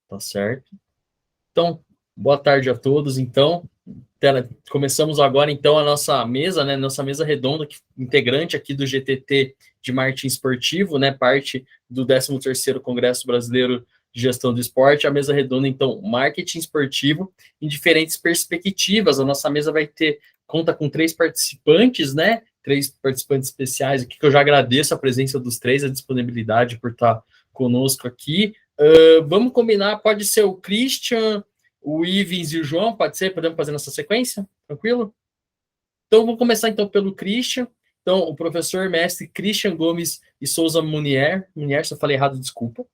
Tá certo. Então, boa tarde a todos. Então, começamos agora então a nossa mesa, né? Nossa mesa redonda, integrante aqui do GTT de marketing esportivo, né? Parte do 13º Congresso Brasileiro de Gestão do Esporte. A mesa redonda, então, marketing esportivo em diferentes perspectivas. A nossa mesa conta com 3 participantes, né? 3 participantes especiais aqui, que eu já agradeço a presença dos 3, a disponibilidade por estar conosco aqui. Vamos combinar, pode ser o Christian, o Ivens e o João, pode ser? Podemos fazer nessa sequência? Tranquilo? Então, vou começar então pelo Christian. Então, o professor mestre Christian Gomes e Souza Munier, se eu falei errado, desculpa.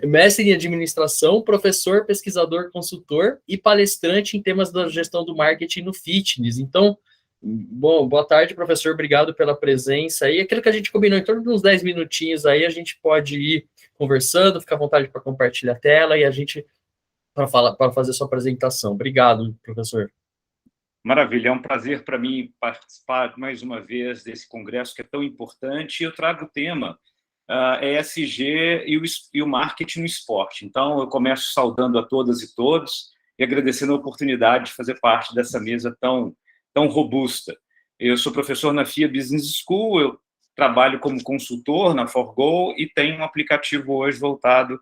Mestre em administração, professor, pesquisador, consultor e palestrante em temas da gestão do marketing no fitness. Então, bom, boa tarde, professor, obrigado pela presença. E aquilo que a gente combinou, em torno de uns 10 minutinhos aí, a gente pode ir conversando, fica à vontade para compartilhar a tela e a gente para fazer sua apresentação. Obrigado, professor. Maravilha, é um prazer para mim participar mais uma vez desse congresso que é tão importante. Eu trago o tema ESG e o marketing no esporte. Então, eu começo saudando a todas e todos e agradecendo a oportunidade de fazer parte dessa mesa tão robusta. Eu sou professor na FIA Business School, eu trabalho como consultor na ForGo e tenho um aplicativo hoje voltado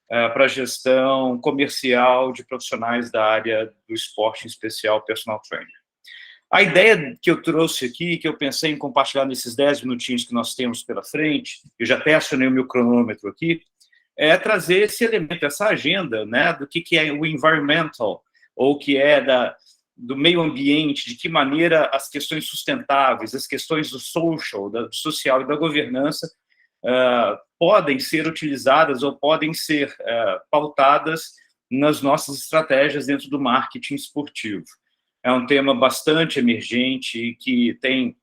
para a gestão comercial de profissionais da área do esporte, em especial personal trainer. A ideia que eu trouxe aqui, que eu pensei em compartilhar nesses 10 minutinhos que nós temos pela frente, eu já até acionei o meu cronômetro aqui, é trazer esse elemento, essa agenda, né, do que é o environmental, ou que é do meio ambiente, de que maneira as questões sustentáveis, as questões do social e da governança podem ser utilizadas ou podem ser pautadas nas nossas estratégias dentro do marketing esportivo. É um tema bastante emergente e que tem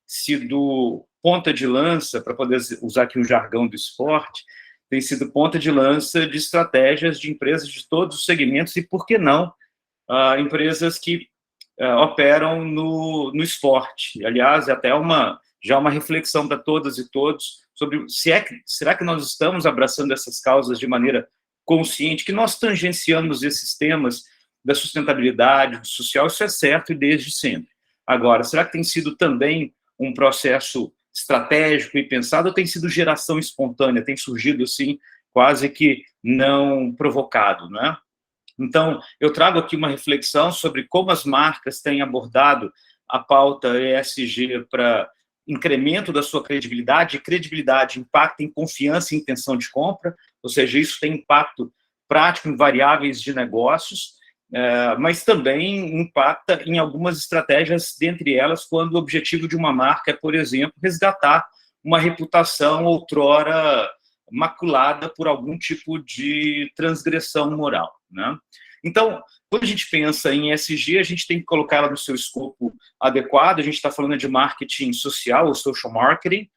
sido ponta de lança, para poder usar aqui um jargão do esporte, tem sido ponta de lança de estratégias de empresas de todos os segmentos e, por que não, empresas que operam no esporte. Aliás, é até já uma reflexão para todas e todos sobre será que nós estamos abraçando essas causas de maneira consciente, que nós tangenciamos esses temas da sustentabilidade, do social, isso é certo e desde sempre. Agora, será que tem sido também um processo estratégico e pensado ou tem sido geração espontânea, tem surgido assim, quase que não provocado, né? Então, eu trago aqui uma reflexão sobre como as marcas têm abordado a pauta ESG para incremento da sua credibilidade. Credibilidade impacta em confiança e intenção de compra, ou seja, isso tem impacto prático em variáveis de negócios, mas também impacta em algumas estratégias, dentre elas, quando o objetivo de uma marca é, por exemplo, resgatar uma reputação outrora maculada por algum tipo de transgressão moral, né? Então, quando a gente pensa em ESG, a gente tem que colocar ela no seu escopo adequado. A gente está falando de marketing social, ou social marketing,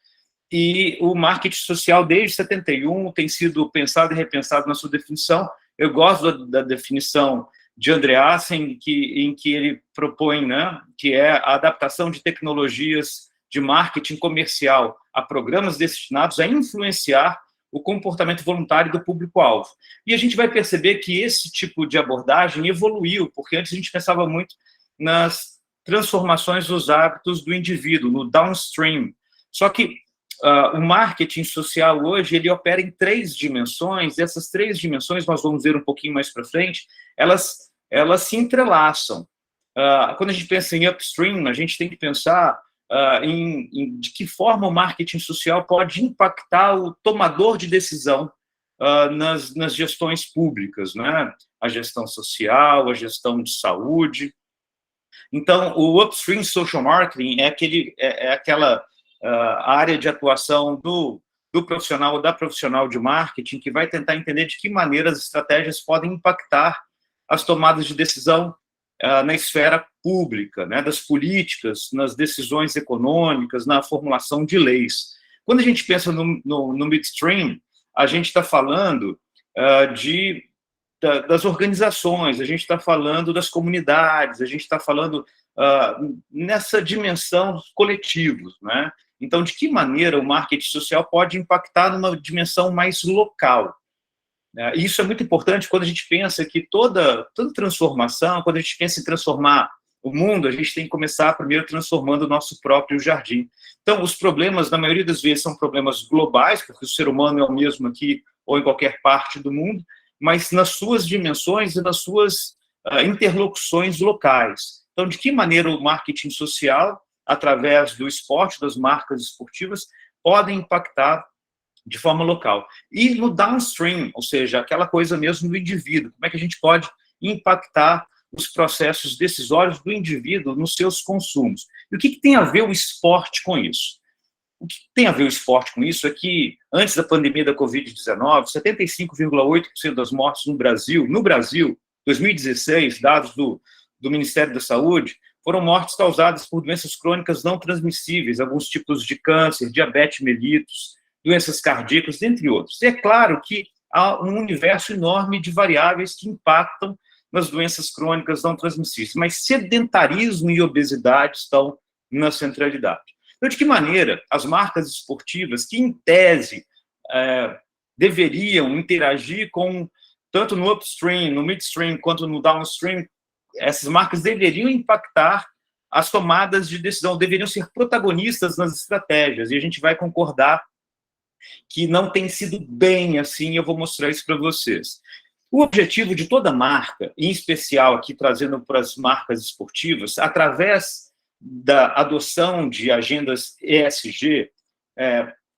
e o marketing social, desde 71, tem sido pensado e repensado na sua definição. Eu gosto da definição de Andreasen, em que ele propõe, né, que é a adaptação de tecnologias de marketing comercial a programas destinados a influenciar o comportamento voluntário do público-alvo. E a gente vai perceber que esse tipo de abordagem evoluiu, porque antes a gente pensava muito nas transformações dos hábitos do indivíduo, no downstream. Só que o marketing social hoje, ele opera em 3 dimensões, e essas 3 dimensões, nós vamos ver um pouquinho mais para frente, elas se entrelaçam. Quando a gente pensa em upstream, a gente tem que pensar de que forma o marketing social pode impactar o tomador de decisão nas gestões públicas, né? A gestão social, a gestão de saúde. Então, o upstream social marketing é aquela área de atuação do profissional ou da profissional de marketing que vai tentar entender de que maneira as estratégias podem impactar as tomadas de decisão na esfera pública, né, das políticas, nas decisões econômicas, na formulação de leis. Quando a gente pensa no midstream, a gente está falando das organizações, a gente está falando das comunidades, a gente está falando nessa dimensão dos coletivos, né? Então, de que maneira o marketing social pode impactar numa dimensão mais local? E isso é muito importante quando a gente pensa que toda transformação, quando a gente pensa em transformar o mundo, a gente tem que começar primeiro transformando o nosso próprio jardim. Então, os problemas, na maioria das vezes, são problemas globais, porque o ser humano é o mesmo aqui ou em qualquer parte do mundo, mas nas suas dimensões e nas suas interlocuções locais. Então, de que maneira o marketing social, através do esporte, das marcas esportivas, podem impactar de forma local. E no downstream, ou seja, aquela coisa mesmo do indivíduo, como é que a gente pode impactar os processos decisórios do indivíduo nos seus consumos. E o que tem a ver o esporte com isso? O que tem a ver o esporte com isso é que, antes da pandemia da Covid-19, 75,8% das mortes no Brasil, 2016, dados do Ministério da Saúde, foram mortes causadas por doenças crônicas não transmissíveis, alguns tipos de câncer, diabetes mellitus, doenças cardíacas, dentre outros. E é claro que há um universo enorme de variáveis que impactam nas doenças crônicas não transmissíveis, mas sedentarismo e obesidade estão na centralidade. Então, de que maneira as marcas esportivas, que em tese deveriam interagir com, tanto no upstream, no midstream, quanto no downstream, essas marcas deveriam impactar as tomadas de decisão, deveriam ser protagonistas nas estratégias, e a gente vai concordar que não tem sido bem assim, eu vou mostrar isso para vocês. O objetivo de toda marca, em especial aqui trazendo para as marcas esportivas, através da adoção de agendas ESG,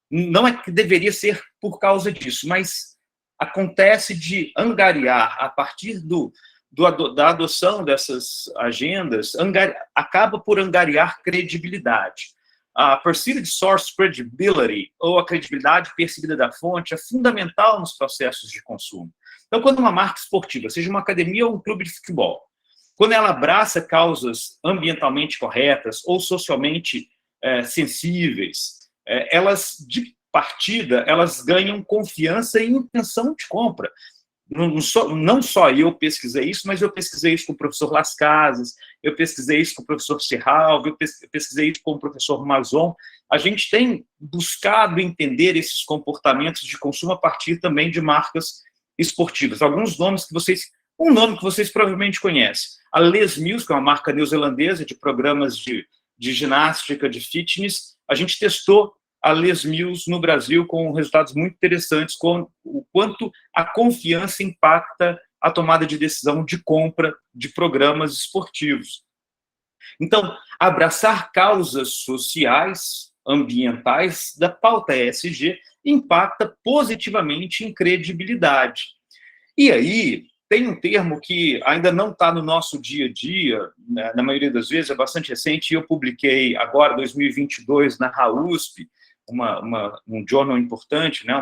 não é que deveria ser por causa disso, mas acontece de angariar, a partir da adoção dessas agendas, acaba por angariar credibilidade. A perceived source credibility, ou a credibilidade percebida da fonte, é fundamental nos processos de consumo. Então, quando uma marca esportiva, seja uma academia ou um clube de futebol, quando ela abraça causas ambientalmente corretas ou socialmente sensíveis, elas, de partida, elas ganham confiança e intenção de compra. Não só eu pesquisei isso, mas eu pesquisei isso com o professor Las Casas, eu pesquisei isso com o professor Serralvo, eu pesquisei isso com o professor Mazon. A gente tem buscado entender esses comportamentos de consumo a partir também de marcas esportivas. Alguns nomes que vocês... Um nome que vocês provavelmente conhecem. A Les Mills, que é uma marca neozelandesa de programas de ginástica, de fitness. A gente testou a Les Mills no Brasil com resultados muito interessantes, com o quanto a confiança impacta a tomada de decisão de compra de programas esportivos. Então, abraçar causas sociais, ambientais, da pauta ESG, impacta positivamente em credibilidade. E aí, tem um termo que ainda não está no nosso dia a dia, né, na maioria das vezes, é bastante recente, e eu publiquei agora, 2022, na RAUSP, um jornal importante, né,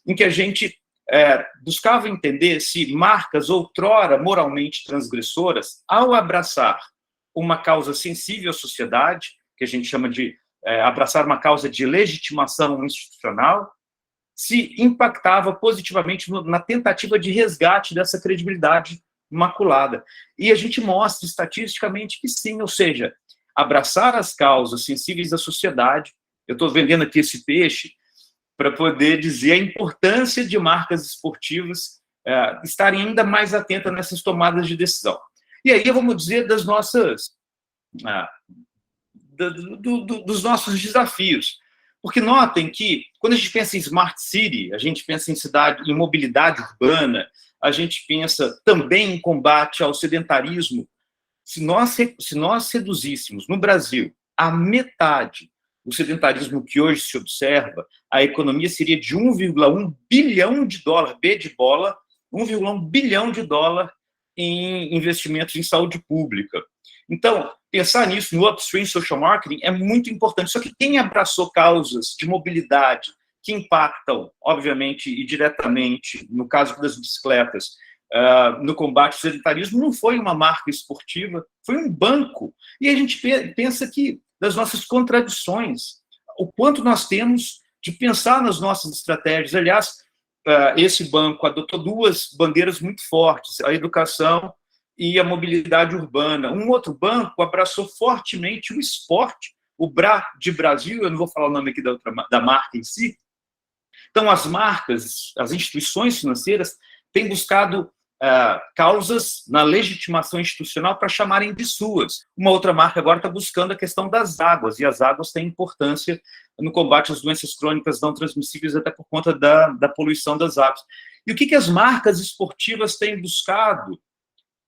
em que a gente buscava entender se marcas outrora moralmente transgressoras, ao abraçar uma causa sensível à sociedade, que a gente chama de abraçar uma causa de legitimação institucional, se impactava positivamente na tentativa de resgate dessa credibilidade maculada. E a gente mostra estatisticamente que sim, ou seja, abraçar as causas sensíveis da sociedade. Eu estou vendendo aqui esse peixe para poder dizer a importância de marcas esportivas estarem ainda mais atentas nessas tomadas de decisão. E aí vamos dizer das nossas dos nossos desafios. Porque notem que, quando a gente pensa em Smart City, a gente pensa em mobilidade urbana, a gente pensa também em combate ao sedentarismo. Se nós reduzíssemos, no Brasil, a metade do sedentarismo que hoje se observa, a economia seria de 1,1 bilhão de dólar, B de bola, 1,1 bilhão de dólar em investimentos em saúde pública. Então, pensar nisso no upstream social marketing é muito importante. Só que quem abraçou causas de mobilidade que impactam, obviamente, e diretamente, no caso das bicicletas, no combate ao sedentarismo, não foi uma marca esportiva, foi um banco. E a gente pensa que das nossas contradições, o quanto nós temos de pensar nas nossas estratégias. Aliás, esse banco adotou duas bandeiras muito fortes, a educação e a mobilidade urbana. Um outro banco abraçou fortemente o esporte, o BRA de Brasil, eu não vou falar o nome aqui da marca em si, Então, as marcas, as instituições financeiras têm buscado causas na legitimação institucional para chamarem de suas. Uma outra marca agora está buscando a questão das águas, e as águas têm importância no combate às doenças crônicas não transmissíveis, até por conta da poluição das águas. E o que as marcas esportivas têm buscado?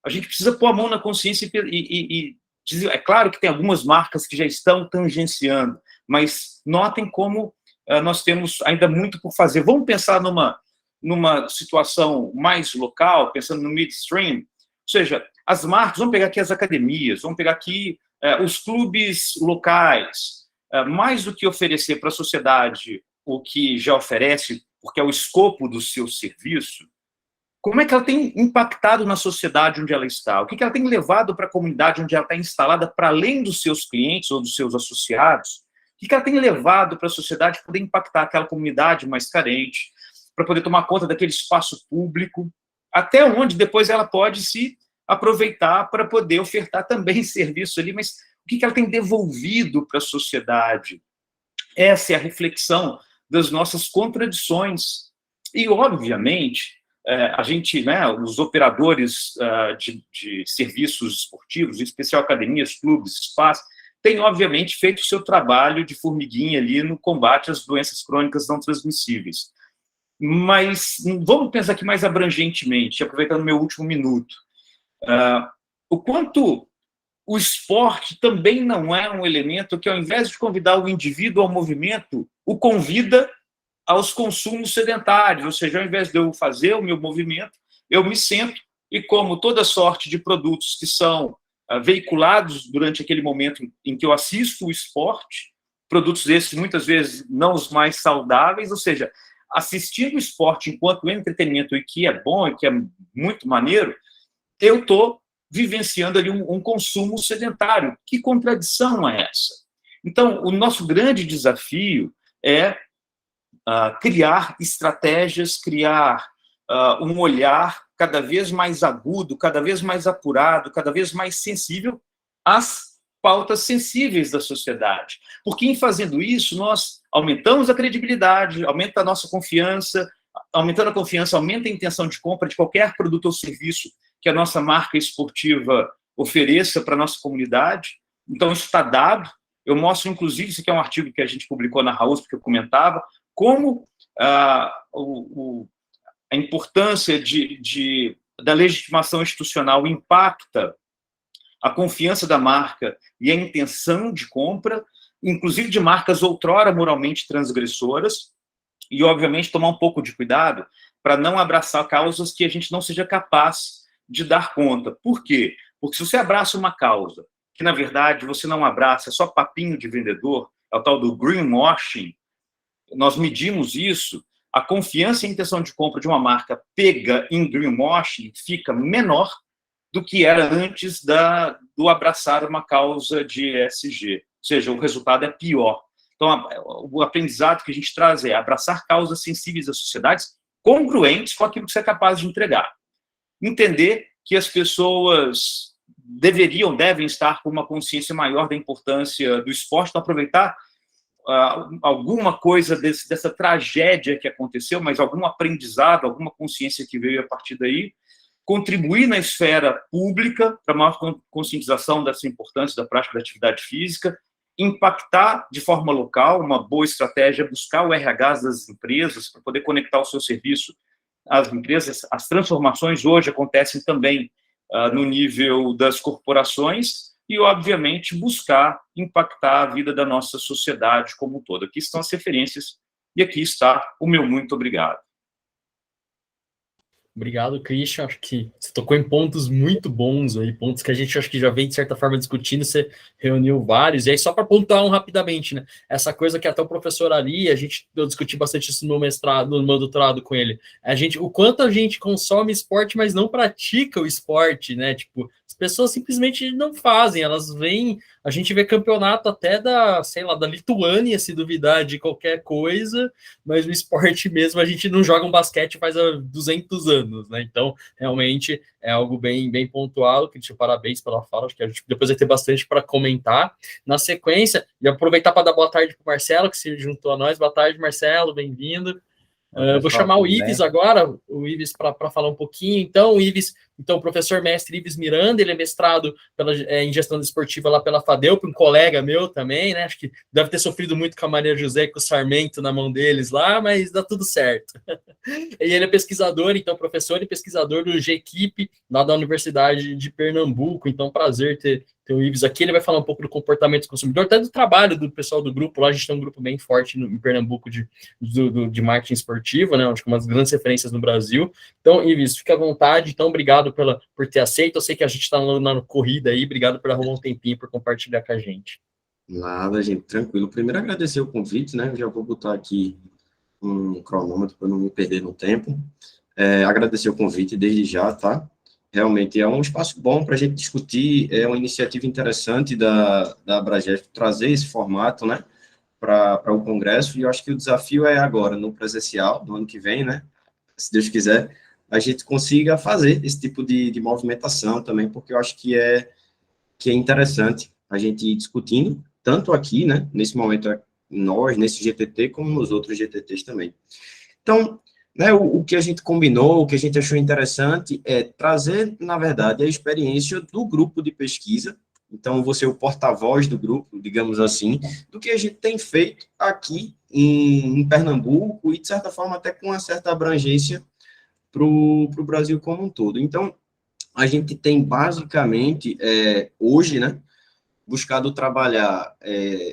A gente precisa pôr a mão na consciência e dizer, é claro que tem algumas marcas que já estão tangenciando, mas notem como nós temos ainda muito por fazer. Vamos pensar numa situação mais local, pensando no midstream, ou seja, as marcas, vamos pegar aqui as academias, vamos pegar aqui os clubes locais, mais do que oferecer para a sociedade o que já oferece, porque é o escopo do seu serviço, como é que ela tem impactado na sociedade onde ela está? O que ela tem levado para a comunidade onde ela está instalada, para além dos seus clientes ou dos seus associados? O que ela tem levado para a sociedade poder impactar aquela comunidade mais carente, para poder tomar conta daquele espaço público, até onde depois ela pode se aproveitar para poder ofertar também serviço ali, mas o que ela tem devolvido para a sociedade? Essa é a reflexão das nossas contradições. E, obviamente, a gente, os operadores de serviços esportivos, em especial academias, clubes, espaços, têm, obviamente, feito o seu trabalho de formiguinha ali no combate às doenças crônicas não transmissíveis. Mas vamos pensar aqui mais abrangentemente, aproveitando o meu último minuto. O quanto o esporte também não é um elemento que, ao invés de convidar o indivíduo ao movimento, o convida aos consumos sedentários, ou seja, ao invés de eu fazer o meu movimento, eu me sento e como toda sorte de produtos que são veiculados durante aquele momento em que eu assisto o esporte, produtos esses muitas vezes não os mais saudáveis, ou seja, assistindo o esporte enquanto entretenimento, e que é bom, e que é muito maneiro, eu estou vivenciando ali um consumo sedentário. Que contradição é essa? Então, o nosso grande desafio é criar estratégias, criar um olhar cada vez mais agudo, cada vez mais apurado, cada vez mais sensível às pautas sensíveis da sociedade. Porque, em fazendo isso, nós aumentamos a credibilidade, aumenta a nossa confiança, aumentando a confiança, aumenta a intenção de compra de qualquer produto ou serviço que a nossa marca esportiva ofereça para a nossa comunidade. Então, isso está dado. Eu mostro, inclusive, isso aqui é um artigo que a gente publicou na House, porque eu comentava, como a importância da legitimação institucional impacta a confiança da marca e a intenção de compra, inclusive de marcas outrora moralmente transgressoras, e, obviamente, tomar um pouco de cuidado para não abraçar causas que a gente não seja capaz de dar conta. Por quê? Porque se você abraça uma causa que, na verdade, você não abraça, é só papinho de vendedor, é o tal do greenwashing, nós medimos isso, a confiança e a intenção de compra de uma marca pega em greenwashing fica menor do que era antes do abraçar uma causa de ESG. Ou seja, o resultado é pior. Então, o aprendizado que a gente traz é abraçar causas sensíveis às sociedades congruentes com aquilo que você é capaz de entregar. Entender que as pessoas devem estar com uma consciência maior da importância do esporte, então aproveitar alguma coisa dessa tragédia que aconteceu, mas algum aprendizado, alguma consciência que veio a partir daí, contribuir na esfera pública para maior conscientização dessa importância da prática da atividade física, impactar de forma local, uma boa estratégia, buscar o RH das empresas para poder conectar o seu serviço às empresas. As transformações hoje acontecem também no nível das corporações e, obviamente, buscar impactar a vida da nossa sociedade como um todo. Aqui estão as referências e aqui está o meu muito obrigado. Obrigado, Christian. Acho que você tocou em pontos muito bons aí, pontos que a gente acho que já vem, de certa forma, discutindo, você reuniu vários, e aí só para pontuar rapidamente, né? Essa coisa que até o professor ali, eu discuti bastante isso no mestrado, no meu doutorado com ele, o quanto a gente consome esporte, mas não pratica o esporte, né? Tipo, as pessoas simplesmente não fazem, elas vêm, a gente vê campeonato até da Lituânia, se duvidar de qualquer coisa, mas o esporte mesmo, a gente não joga um basquete faz 200 anos, né? Então, realmente, é algo bem, bem pontual. Cristian, parabéns pela fala, acho que a gente depois vai ter bastante para comentar. Na sequência, e aproveitar para dar boa tarde para o Marcelo, que se juntou a nós. Boa tarde, Marcelo, bem-vindo. Oi, Vou pessoal, chamar o tudo Ives bem? agora, o Ives para falar um pouquinho. Então, o Ives, então, o professor mestre Ives Miranda, ele é mestrado em gestão desportiva lá pela FADEUP, um colega meu também, né? Acho que deve ter sofrido muito com a Maria José e com o Sarmento na mão deles lá, mas dá tudo certo. E ele é pesquisador, então, professor e pesquisador do GEQIP, lá da Universidade de Pernambuco. Então, prazer ter o Ives aqui. Ele vai falar um pouco do comportamento do consumidor, até do trabalho do pessoal do grupo. Lá a gente tem um grupo bem forte em Pernambuco de marketing esportivo, né? Acho que uma das grandes referências no Brasil. Então, Ives, fica à vontade. Então, obrigado por ter aceito. Eu sei que a gente está na corrida aí. Obrigado por arrumar um tempinho por compartilhar com a gente. Nada, gente, tranquilo. Primeiro, agradecer o convite, né? Já vou botar aqui um cronômetro para não me perder no tempo. Agradecer o convite desde já, tá? Realmente é um espaço bom para a gente discutir, é uma iniciativa interessante da Abragesp trazer esse formato, né, para o Congresso, e eu acho que o desafio é agora, no presencial, do ano que vem, né, se Deus quiser, a gente consiga fazer esse tipo de movimentação também, porque eu acho que é interessante a gente ir discutindo, tanto aqui, né, nesse momento, nós, nesse GTT, como nos outros GTTs também. Então, né, o que a gente combinou, o que a gente achou interessante é trazer, na verdade, a experiência do grupo de pesquisa. Então, você é o porta-voz do grupo, digamos assim, do que a gente tem feito aqui em Pernambuco e, de certa forma, até com uma certa abrangência para o Brasil como um todo. Então, a gente tem basicamente, hoje, né, buscado trabalhar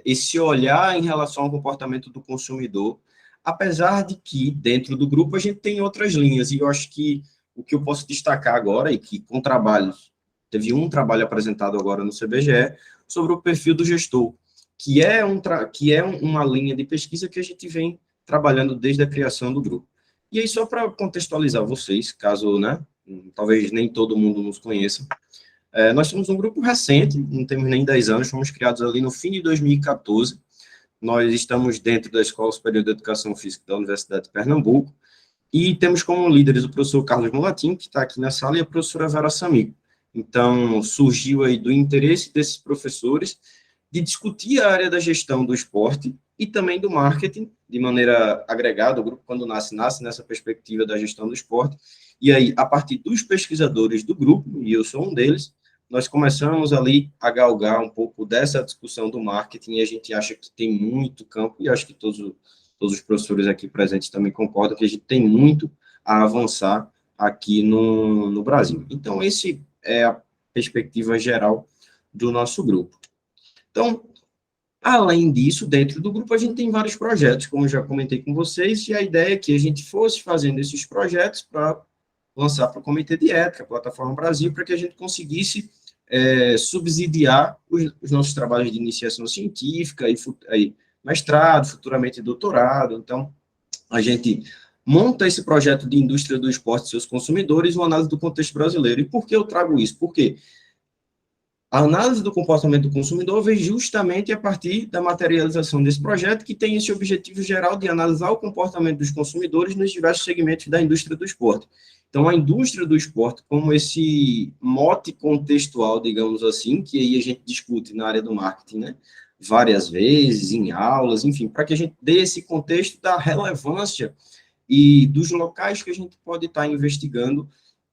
esse olhar em relação ao comportamento do consumidor, apesar de que, dentro do grupo, a gente tem outras linhas, e eu acho que o que eu posso destacar agora, e que com trabalhos, teve um trabalho apresentado agora no CBGE, sobre o perfil do gestor, que é uma linha de pesquisa que a gente vem trabalhando desde a criação do grupo. E aí, só para contextualizar vocês, caso, né, talvez nem todo mundo nos conheça, nós somos um grupo recente, não temos nem 10 anos, fomos criados ali no fim de 2014. Nós estamos dentro da Escola Superior de Educação Física da Universidade de Pernambuco e temos como líderes o professor Carlos Mulatim, que está aqui na sala, e a professora Vera Samico. Então, surgiu aí do interesse desses professores de discutir a área da gestão do esporte e também do marketing, de maneira agregada. O grupo, quando nasce nessa perspectiva da gestão do esporte. E aí, a partir dos pesquisadores do grupo, e eu sou um deles, nós começamos ali a galgar um pouco dessa discussão do marketing, e a gente acha que tem muito campo, e acho que todos os professores aqui presentes também concordam que a gente tem muito a avançar aqui no Brasil. Então, esse é a perspectiva geral do nosso grupo. Então, além disso, dentro do grupo, a gente tem vários projetos, como eu já comentei com vocês, e a ideia é que a gente fosse fazendo esses projetos para lançar para o Comitê de Ética, a Plataforma Brasil, para que a gente conseguisse subsidiar os nossos trabalhos de iniciação científica, e mestrado, futuramente doutorado. Então, a gente monta esse projeto de indústria do esporte e seus consumidores, uma análise do contexto brasileiro. E por que eu trago isso? Porque a análise do comportamento do consumidor vem justamente a partir da materialização desse projeto, que tem esse objetivo geral de analisar o comportamento dos consumidores nos diversos segmentos da indústria do esporte. Então, a indústria do esporte, como esse mote contextual, digamos assim, que aí a gente discute na área do marketing, né, várias vezes, em aulas, enfim, para que a gente dê esse contexto da relevância e dos locais que a gente pode estar investigando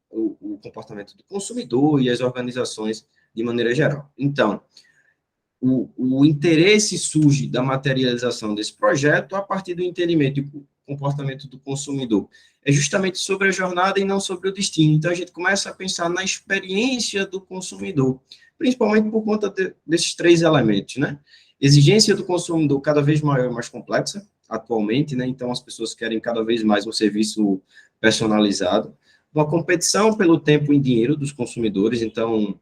o comportamento do consumidor e as organizações de maneira geral. Então, o interesse surge da materialização desse projeto a partir do entendimento do comportamento do consumidor. É justamente sobre a jornada e não sobre o destino. Então, a gente começa a pensar na experiência do consumidor, principalmente por conta desses três elementos, né? Exigência do consumidor cada vez maior e mais complexa, atualmente, né? Então, as pessoas querem cada vez mais um serviço personalizado. Uma competição pelo tempo e dinheiro dos consumidores. Então,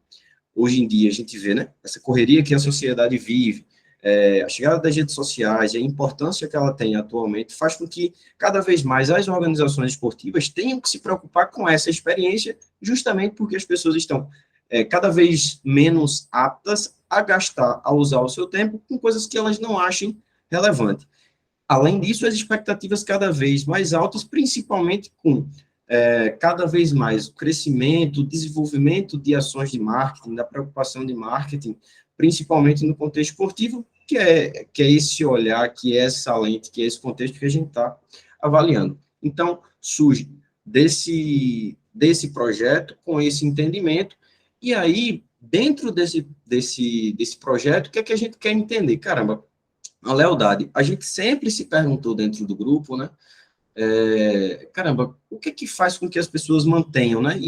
hoje em dia a gente vê, né, essa correria que a sociedade vive, a chegada das redes sociais e a importância que ela tem atualmente faz com que cada vez mais as organizações esportivas tenham que se preocupar com essa experiência, justamente porque as pessoas estão cada vez menos aptas a gastar, a usar o seu tempo com coisas que elas não achem relevante. Além disso, as expectativas cada vez mais altas, principalmente com cada vez mais o crescimento, o desenvolvimento de ações de marketing, da preocupação de marketing, principalmente no contexto esportivo, que é esse olhar, que é essa lente, que é esse contexto que a gente está avaliando. Então, surge desse projeto, com esse entendimento, e aí, dentro desse projeto, o que é que a gente quer entender? Caramba, a lealdade. A gente sempre se perguntou dentro do grupo, né? Caramba, o que é que faz com que as pessoas mantenham, né?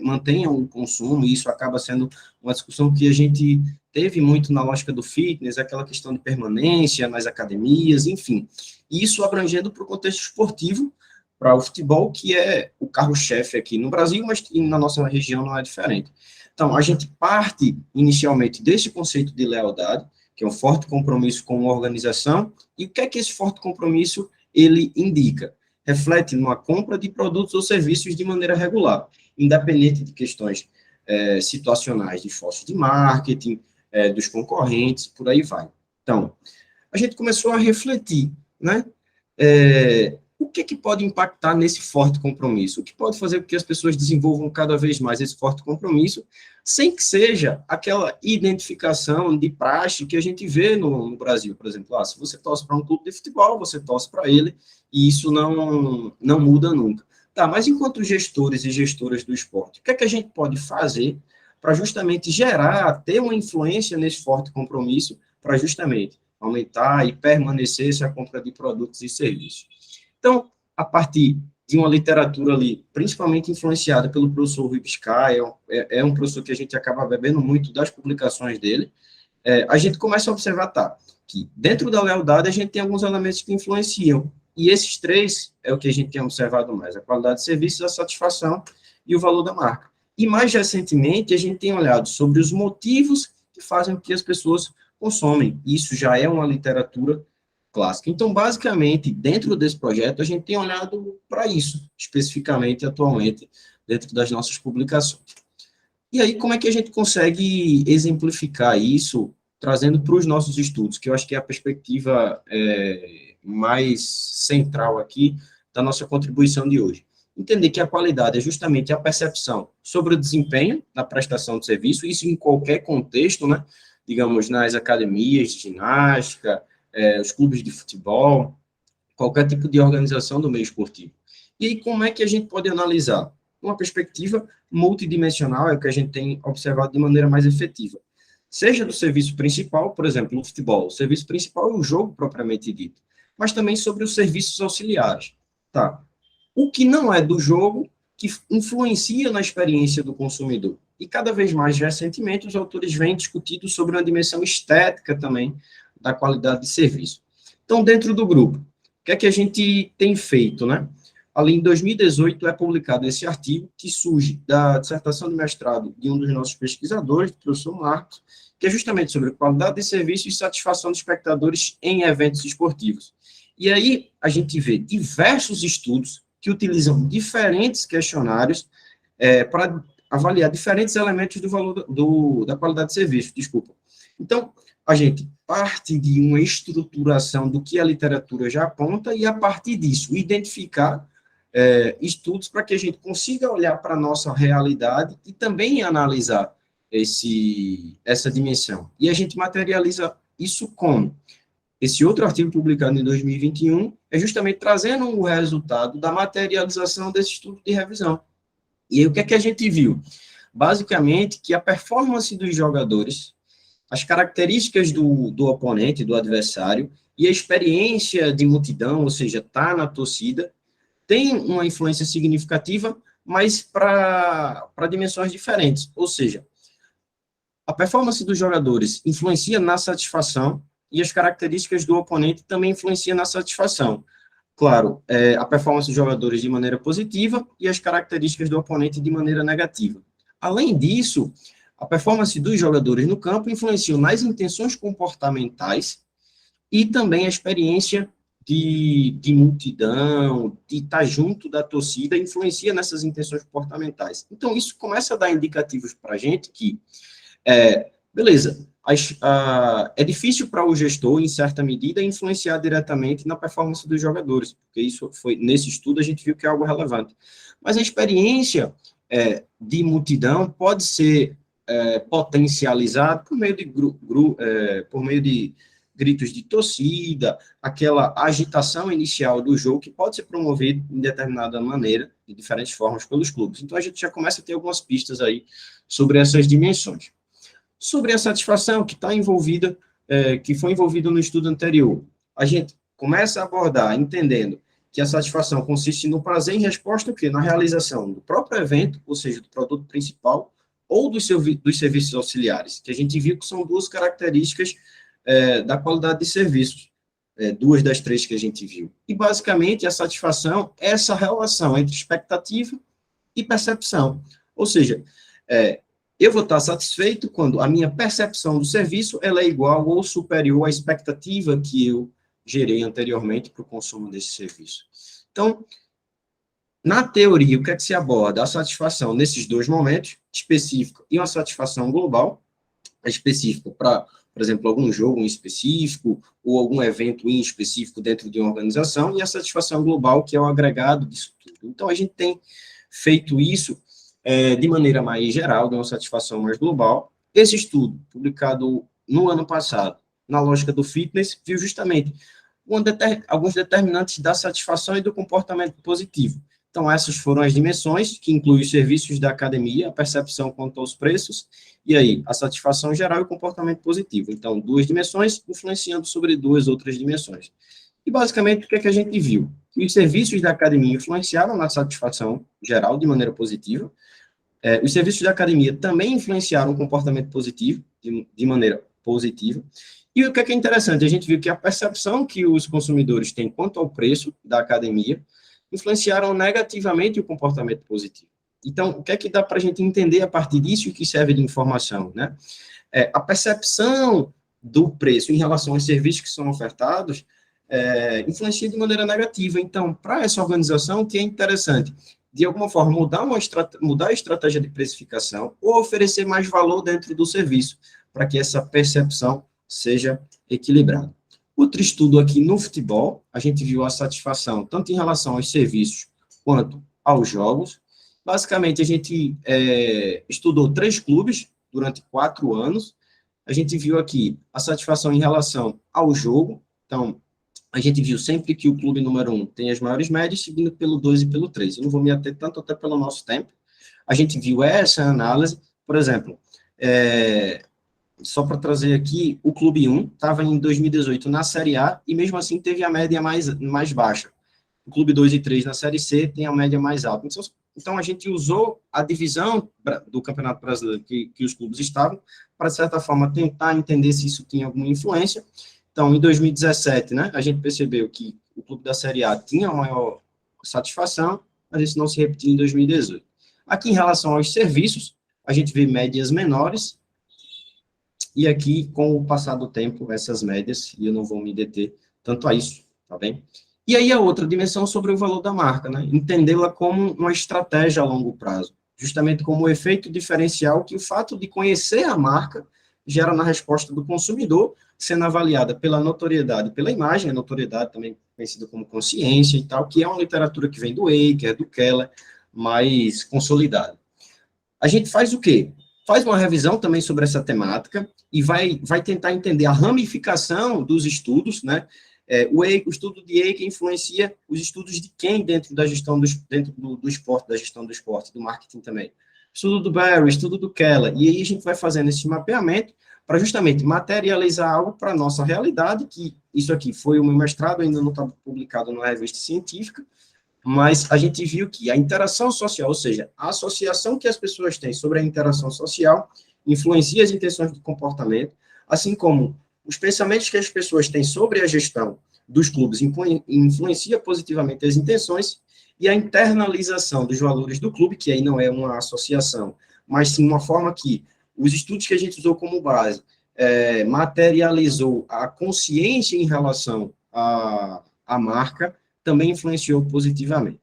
Mantenham o consumo, e isso acaba sendo uma discussão que a gente teve muito na lógica do fitness, aquela questão de permanência nas academias, enfim. E isso abrangendo para o contexto esportivo, para o futebol, que é o carro-chefe aqui no Brasil, mas que na nossa região não é diferente. Então, a gente parte inicialmente desse conceito de lealdade, que é um forte compromisso com a organização, e o que é que esse forte compromisso ele indica? Reflete numa compra de produtos ou serviços de maneira regular, independente de questões situacionais de esforços de marketing, dos concorrentes, por aí vai. Então, a gente começou a refletir, né? O que pode impactar nesse forte compromisso? O que pode fazer com que as pessoas desenvolvam cada vez mais esse forte compromisso, sem que seja aquela identificação de praxe que a gente vê no Brasil, por exemplo. Se você torce para um clube de futebol, você torce para ele, e isso não muda nunca. Tá, mas enquanto gestores e gestoras do esporte, o que é que a gente pode fazer para justamente ter uma influência nesse forte compromisso, para justamente aumentar e permanecer essa compra de produtos e serviços? Então, a partir de uma literatura ali, principalmente influenciada pelo professor Rui Biscay, é um professor que a gente acaba bebendo muito das publicações dele, a gente começa a observar, que dentro da lealdade a gente tem alguns elementos que influenciam, e esses três é o que a gente tem observado mais: a qualidade de serviços, a satisfação e o valor da marca. E mais recentemente, a gente tem olhado sobre os motivos que fazem com que as pessoas consomem. Isso já é uma literatura clássica. Então, basicamente, dentro desse projeto, a gente tem olhado para isso, especificamente, atualmente, dentro das nossas publicações. E aí, como é que a gente consegue exemplificar isso, trazendo para os nossos estudos, que eu acho que é a perspectiva mais central aqui da nossa contribuição de hoje? Entender que a qualidade é justamente a percepção sobre o desempenho na prestação de serviço, isso em qualquer contexto, né? Digamos, nas academias de ginástica, os clubes de futebol, qualquer tipo de organização do meio esportivo. E aí, como é que a gente pode analisar? Uma perspectiva multidimensional é o que a gente tem observado de maneira mais efetiva. Seja do serviço principal, por exemplo, no futebol, o serviço principal é o jogo propriamente dito, mas também sobre os serviços auxiliares. Tá? O que não é do jogo, que influencia na experiência do consumidor. E cada vez mais recentemente, os autores vêm discutindo sobre uma dimensão estética também da qualidade de serviço. Então, dentro do grupo, o que é que a gente tem feito, né? Ali em 2018 é publicado esse artigo que surge da dissertação de mestrado de um dos nossos pesquisadores, o professor Marcos, que é justamente sobre qualidade de serviço e satisfação dos espectadores em eventos esportivos. E aí a gente vê diversos estudos que utilizam diferentes questionários para avaliar diferentes elementos do valor da qualidade de serviço, Então, a gente parte de uma estruturação do que a literatura já aponta e, a partir disso, identificar estudos para que a gente consiga olhar para a nossa realidade e também analisar essa dimensão. E a gente materializa isso como? Esse outro artigo publicado em 2021 é justamente trazendo o resultado da materialização desse estudo de revisão. E aí, o que é que a gente viu? Basicamente, que a performance dos jogadores, as características do oponente, do adversário, e a experiência de multidão, ou seja, estar na torcida, tem uma influência significativa, mas para dimensões diferentes. Ou seja, a performance dos jogadores influencia na satisfação e as características do oponente também influenciam na satisfação. Claro, a performance dos jogadores de maneira positiva e as características do oponente de maneira negativa. Além disso, a performance dos jogadores no campo influencia nas intenções comportamentais e também a experiência de multidão, de estar junto da torcida, influencia nessas intenções comportamentais. Então, isso começa a dar indicativos para a gente que, beleza, é difícil para o gestor, em certa medida, influenciar diretamente na performance dos jogadores, porque isso foi, nesse estudo, a gente viu que é algo relevante. Mas a experiência de multidão pode ser potencializada por meio de gritos de torcida, aquela agitação inicial do jogo que pode ser promovido em determinada maneira, de diferentes formas pelos clubes. Então, a gente já começa a ter algumas pistas aí sobre essas dimensões. Sobre a satisfação que está envolvida, que foi envolvida no estudo anterior, a gente começa a abordar entendendo que a satisfação consiste no prazer em resposta ao quê? Na realização do próprio evento, ou seja, do produto principal, ou dos serviços auxiliares, que a gente viu que são duas características da qualidade de serviços, duas das três que a gente viu. E, basicamente, a satisfação é essa relação entre expectativa e percepção. Ou seja, eu vou estar satisfeito quando a minha percepção do serviço ela é igual ou superior à expectativa que eu gerei anteriormente para o consumo desse serviço. Então, na teoria, o que é que se aborda? A satisfação nesses dois momentos, específica e uma satisfação global, específica para, por exemplo, algum jogo em específico, ou algum evento em específico dentro de uma organização, e a satisfação global, que é o agregado disso tudo. Então, a gente tem feito isso de maneira mais geral, de uma satisfação mais global. Esse estudo, publicado no ano passado, na lógica do fitness, viu justamente alguns determinantes da satisfação e do comportamento positivo. Então, essas foram as dimensões, que incluem os serviços da academia, a percepção quanto aos preços, e aí, a satisfação geral e o comportamento positivo. Então, duas dimensões influenciando sobre duas outras dimensões. E, basicamente, o que é que a gente viu? Que os serviços da academia influenciaram na satisfação geral de maneira positiva. Os serviços da academia também influenciaram o comportamento positivo de maneira positiva. E o que é interessante? A gente viu que a percepção que os consumidores têm quanto ao preço da academia influenciaram negativamente o comportamento positivo. Então, o que é que dá para a gente entender a partir disso e que serve de informação, né? A percepção do preço em relação aos serviços que são ofertados influencia de maneira negativa. Então, para essa organização, o que é interessante? De alguma forma, mudar a estratégia de precificação ou oferecer mais valor dentro do serviço, para que essa percepção seja equilibrada. Outro estudo aqui no futebol, a gente viu a satisfação tanto em relação aos serviços quanto aos jogos. Basicamente, a gente estudou 3 clubes durante 4 anos. A gente viu aqui a satisfação em relação ao jogo. Então, a gente viu sempre que o clube número 1 tem as maiores médias, seguindo pelo 2 e pelo 3. Eu não vou me ater tanto até pelo nosso tempo. A gente viu essa análise, por exemplo, só para trazer aqui, o Clube 1 estava em 2018 na Série A e mesmo assim teve a média mais baixa. O Clube 2 e 3 na Série C tem a média mais alta. Então, a gente usou a divisão do Campeonato Brasileiro que os clubes estavam para, de certa forma, tentar entender se isso tinha alguma influência. Então, em 2017, né, a gente percebeu que o clube da Série A tinha uma maior satisfação, mas isso não se repetiu em 2018. Aqui, em relação aos serviços, a gente vê médias menores, e aqui, com o passar do tempo, essas médias, e eu não vou me deter tanto a isso, tá bem? E aí a outra dimensão sobre o valor da marca, né? Entendê-la como uma estratégia a longo prazo, justamente como o efeito diferencial que o fato de conhecer a marca gera na resposta do consumidor, sendo avaliada pela notoriedade, pela imagem, a notoriedade também conhecida como consciência e tal, que é uma literatura que vem do Eicher, do Keller, mais consolidada. A gente faz o quê? Faz uma revisão também sobre essa temática e vai tentar entender a ramificação dos estudos, né? O estudo de Eicher influencia os estudos de quem dentro da gestão dentro do esporte, da gestão do esporte, do marketing também. Estudo do Barry, estudo do Keller, e aí a gente vai fazendo esse mapeamento para justamente materializar algo para a nossa realidade, que isso aqui foi o meu mestrado, ainda não está publicado numa revista científica, mas a gente viu que a interação social, ou seja, a associação que as pessoas têm sobre a interação social, influencia as intenções de comportamento, assim como os pensamentos que as pessoas têm sobre a gestão dos clubes influencia positivamente as intenções, e a internalização dos valores do clube, que aí não é uma associação, mas sim uma forma que os estudos que a gente usou como base materializou a consciência em relação à marca, também influenciou positivamente.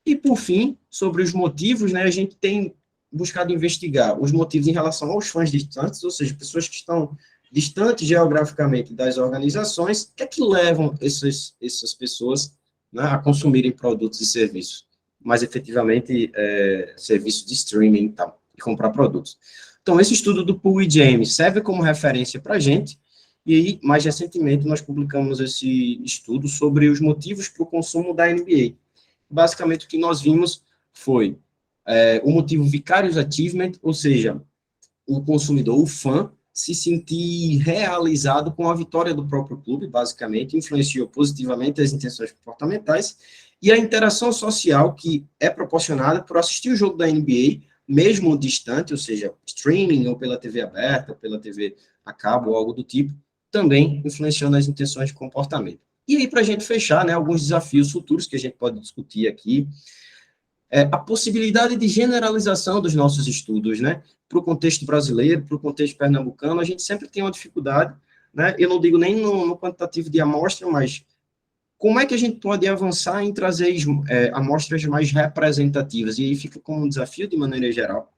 E, por fim, sobre os motivos, né, a gente tem buscado investigar os motivos em relação aos fãs distantes, ou seja, pessoas que estão distantes geograficamente das organizações, o que é que levam essas pessoas, né, a consumirem produtos e serviços, mais efetivamente serviços de streaming e tal, e comprar produtos. Então, esse estudo do Poole e James serve como referência para a gente, E aí, mais recentemente, nós publicamos esse estudo sobre os motivos para o consumo da NBA. Basicamente, o que nós vimos foi o motivo vicarious achievement, ou seja, o consumidor, o fã, se sentir realizado com a vitória do próprio clube, basicamente, influenciou positivamente as intenções comportamentais, e a interação social que é proporcionada por assistir o jogo da NBA, mesmo distante, ou seja, streaming, ou pela TV aberta, ou pela TV a cabo, ou algo do tipo, também influenciou nas intenções de comportamento. E aí, para a gente fechar, né, alguns desafios futuros que a gente pode discutir aqui, a possibilidade de generalização dos nossos estudos, né, para o contexto brasileiro, para o contexto pernambucano, a gente sempre tem uma dificuldade, né, eu não digo nem no quantitativo de amostra, mas como é que a gente pode avançar em trazer amostras mais representativas? E aí fica como um desafio de maneira geral.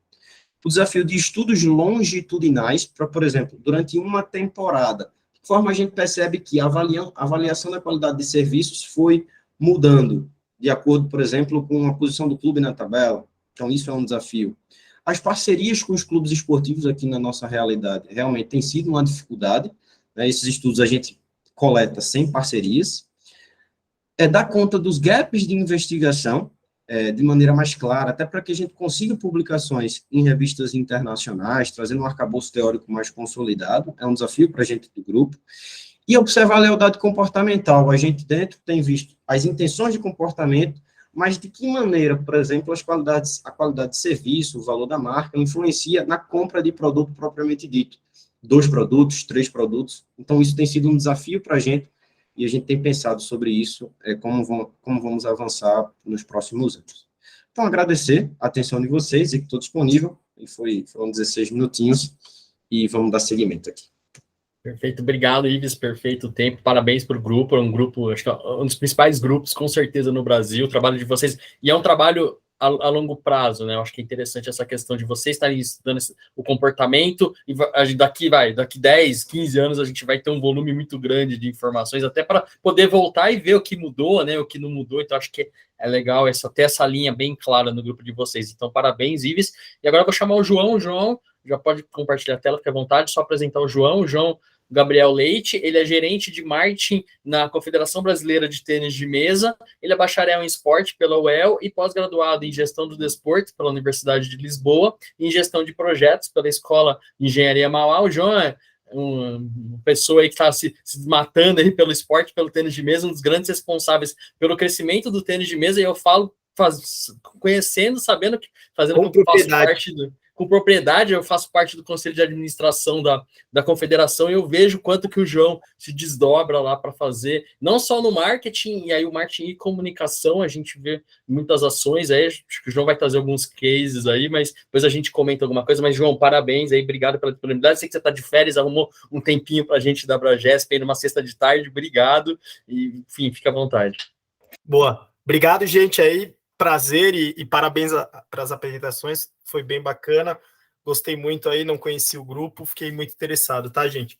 O desafio de estudos longitudinais, para, por exemplo, durante uma temporada, de forma a gente percebe que a avaliação da qualidade de serviços foi mudando, de acordo, por exemplo, com a posição do clube na tabela. Então, isso é um desafio. As parcerias com os clubes esportivos aqui na nossa realidade realmente tem sido uma dificuldade, né? Esses estudos a gente coleta sem parcerias. Dar conta dos gaps de investigação, de maneira mais clara, até para que a gente consiga publicações em revistas internacionais, trazendo um arcabouço teórico mais consolidado, é um desafio para a gente do grupo, e observar a lealdade comportamental. A gente dentro tem visto as intenções de comportamento, mas de que maneira, por exemplo, a qualidade de serviço, o valor da marca, influencia na compra de produto propriamente dito. 2 produtos, 3 produtos. Então, isso tem sido um desafio para a gente, e a gente tem pensado sobre isso, como vamos avançar nos próximos anos. Então, agradecer a atenção de vocês, e que estou disponível, e foram 16 minutinhos, e vamos dar seguimento aqui. Perfeito, obrigado, Ives, perfeito o tempo, parabéns para o grupo, é um grupo, acho que é um dos principais grupos, com certeza, no Brasil, o trabalho de vocês, e é um trabalho a longo prazo, né, eu acho que é interessante essa questão de vocês estarem estudando o comportamento, e daqui 10, 15 anos, a gente vai ter um volume muito grande de informações, até para poder voltar e ver o que mudou, né, o que não mudou, então acho que é legal ter essa linha bem clara no grupo de vocês, então parabéns, Ives, e agora eu vou chamar o João, já pode compartilhar a tela, fique à vontade, só apresentar o João Gabriel Leite, ele é gerente de marketing na Confederação Brasileira de Tênis de Mesa, ele é bacharel em esporte pela UEL e pós-graduado em gestão do desporto pela Universidade de Lisboa e em gestão de projetos pela Escola de Engenharia Mauá. O João é uma pessoa aí que está se matando aí pelo esporte, pelo tênis de mesa, um dos grandes responsáveis pelo crescimento do tênis de mesa, e eu falo conhecendo, sabendo que fazendo que eu faço parte com propriedade, eu faço parte do conselho de administração da confederação, e eu vejo quanto que o João se desdobra lá para fazer, não só no marketing, e aí o marketing e comunicação, a gente vê muitas ações, aí acho que o João vai trazer alguns cases aí, mas depois a gente comenta alguma coisa, mas João, parabéns aí, obrigado pela disponibilidade, sei que você está de férias, arrumou um tempinho para a gente da Abragesp aí numa sexta de tarde, obrigado, e enfim, fica à vontade. Boa, obrigado, gente, aí, prazer e parabéns para as apresentações, foi bem bacana, gostei muito aí, não conheci o grupo, fiquei muito interessado, tá, gente?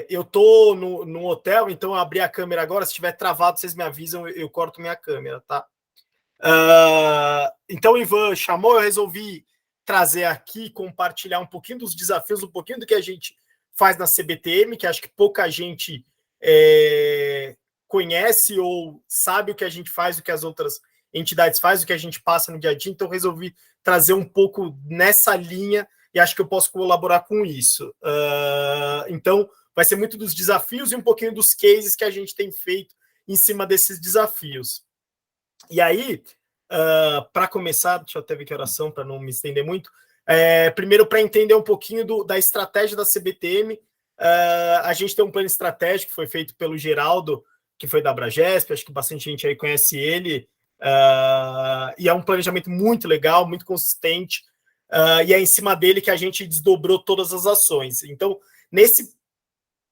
Eu tô no hotel, então eu abri a câmera agora, se estiver travado, vocês me avisam, eu corto minha câmera, tá? Então o Ivan chamou, eu resolvi trazer aqui, compartilhar um pouquinho dos desafios, um pouquinho do que a gente faz na CBTM, que acho que pouca gente conhece ou sabe o que a gente faz, o que as outras entidades fazem, o que a gente passa no dia a dia, então resolvi trazer um pouco nessa linha e acho que eu posso colaborar com isso. Então, vai ser muito dos desafios e um pouquinho dos cases que a gente tem feito em cima desses desafios. E aí, para começar, deixa eu até ver que oração, para não me estender muito, primeiro para entender um pouquinho da estratégia da CBTM, a gente tem um plano estratégico que foi feito pelo Geraldo, que foi da Abragesp, acho que bastante gente aí conhece ele, e é um planejamento muito legal, muito consistente, e é em cima dele que a gente desdobrou todas as ações. Então, nesse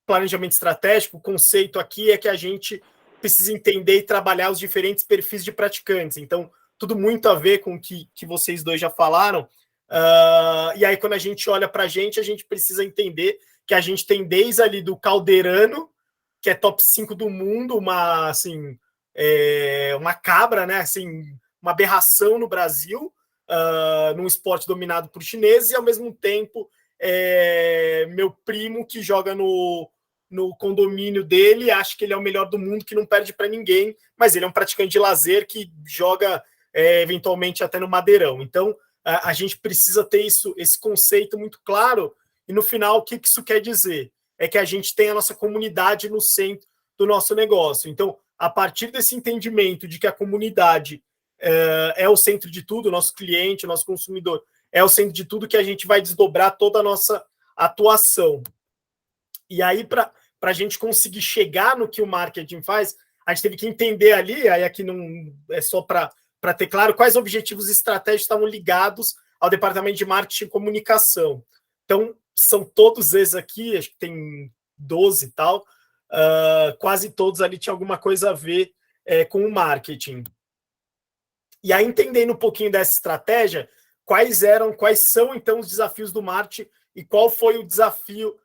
planejamento estratégico, o conceito aqui é que a gente precisa entender e trabalhar os diferentes perfis de praticantes. Então, tudo muito a ver com o que vocês dois já falaram. E aí, quando a gente olha para a gente precisa entender que a gente tem desde ali do caldeirano, que é top 5 do mundo, uma cabra, né? Assim, uma aberração no Brasil, num esporte dominado por chineses, e ao mesmo tempo meu primo que joga no condomínio dele, acha que ele é o melhor do mundo, que não perde para ninguém, mas ele é um praticante de lazer que joga eventualmente até no Madeirão. Então, a gente precisa ter esse conceito muito claro, e no final, o que isso quer dizer? É que a gente tem a nossa comunidade no centro do nosso negócio. Então, a partir desse entendimento de que a comunidade é o centro de tudo, o nosso cliente, o nosso consumidor, é o centro de tudo, que a gente vai desdobrar toda a nossa atuação. E aí, para a gente conseguir chegar no que o marketing faz, a gente teve que entender ali, aí aqui não é só para ter claro, quais objetivos estratégicos estavam ligados ao departamento de marketing e comunicação. Então, são todos esses aqui, acho que tem 12 e tal, quase todos ali tinham alguma coisa a ver com o marketing. E aí, entendendo um pouquinho dessa estratégia, quais são, então, os desafios do marketing e qual foi o desafio,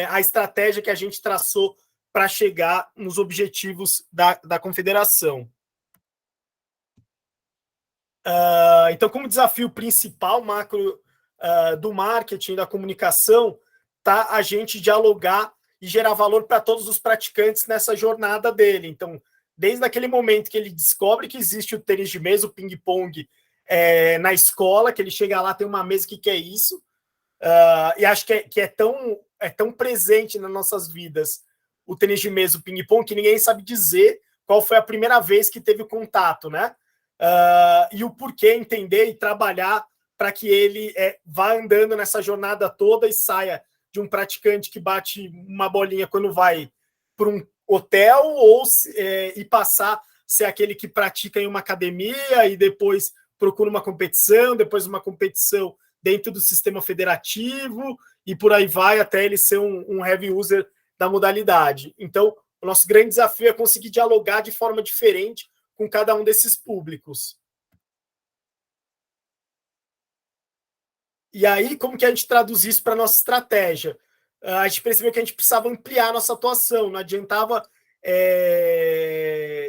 a estratégia que a gente traçou para chegar nos objetivos da confederação. Então, como desafio principal, macro, do marketing, da comunicação, tá a gente dialogar e gerar valor para todos os praticantes nessa jornada dele. Então, desde aquele momento que ele descobre que existe o tênis de mesa, o ping-pong, na escola, que ele chega lá, tem uma mesa, que é isso, e acho que é tão presente nas nossas vidas o tênis de mesa, o ping-pong, que ninguém sabe dizer qual foi a primeira vez que teve contato, né? E o porquê, entender e trabalhar para que ele vá andando nessa jornada toda e saia de um praticante que bate uma bolinha quando vai para um hotel e passar a ser aquele que pratica em uma academia e depois procura uma competição, depois uma competição dentro do sistema federativo e por aí vai até ele ser um heavy user da modalidade. Então, o nosso grande desafio é conseguir dialogar de forma diferente com cada um desses públicos. E aí, como que a gente traduz isso para a nossa estratégia? A gente percebeu que a gente precisava ampliar a nossa atuação, não adiantava,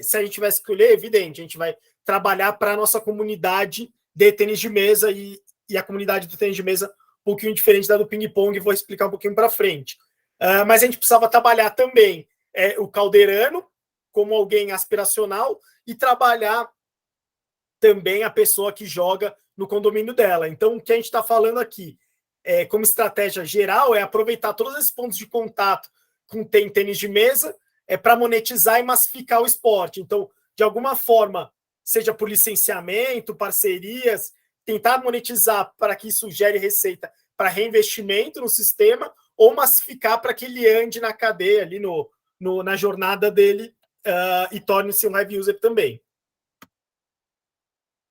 se a gente tivesse que escolher, evidente, a gente vai trabalhar para a nossa comunidade de tênis de mesa e a comunidade do tênis de mesa um pouquinho diferente da do ping-pong, vou explicar um pouquinho para frente. Mas a gente precisava trabalhar também o caldeirano como alguém aspiracional e trabalhar também a pessoa que joga no condomínio dela. Então, o que a gente está falando aqui, como estratégia geral, é aproveitar todos esses pontos de contato com tênis de mesa para monetizar e massificar o esporte. Então, de alguma forma, seja por licenciamento, parcerias, tentar monetizar para que isso gere receita para reinvestimento no sistema ou massificar para que ele ande na cadeia, ali na jornada dele e torne-se um heavy user também.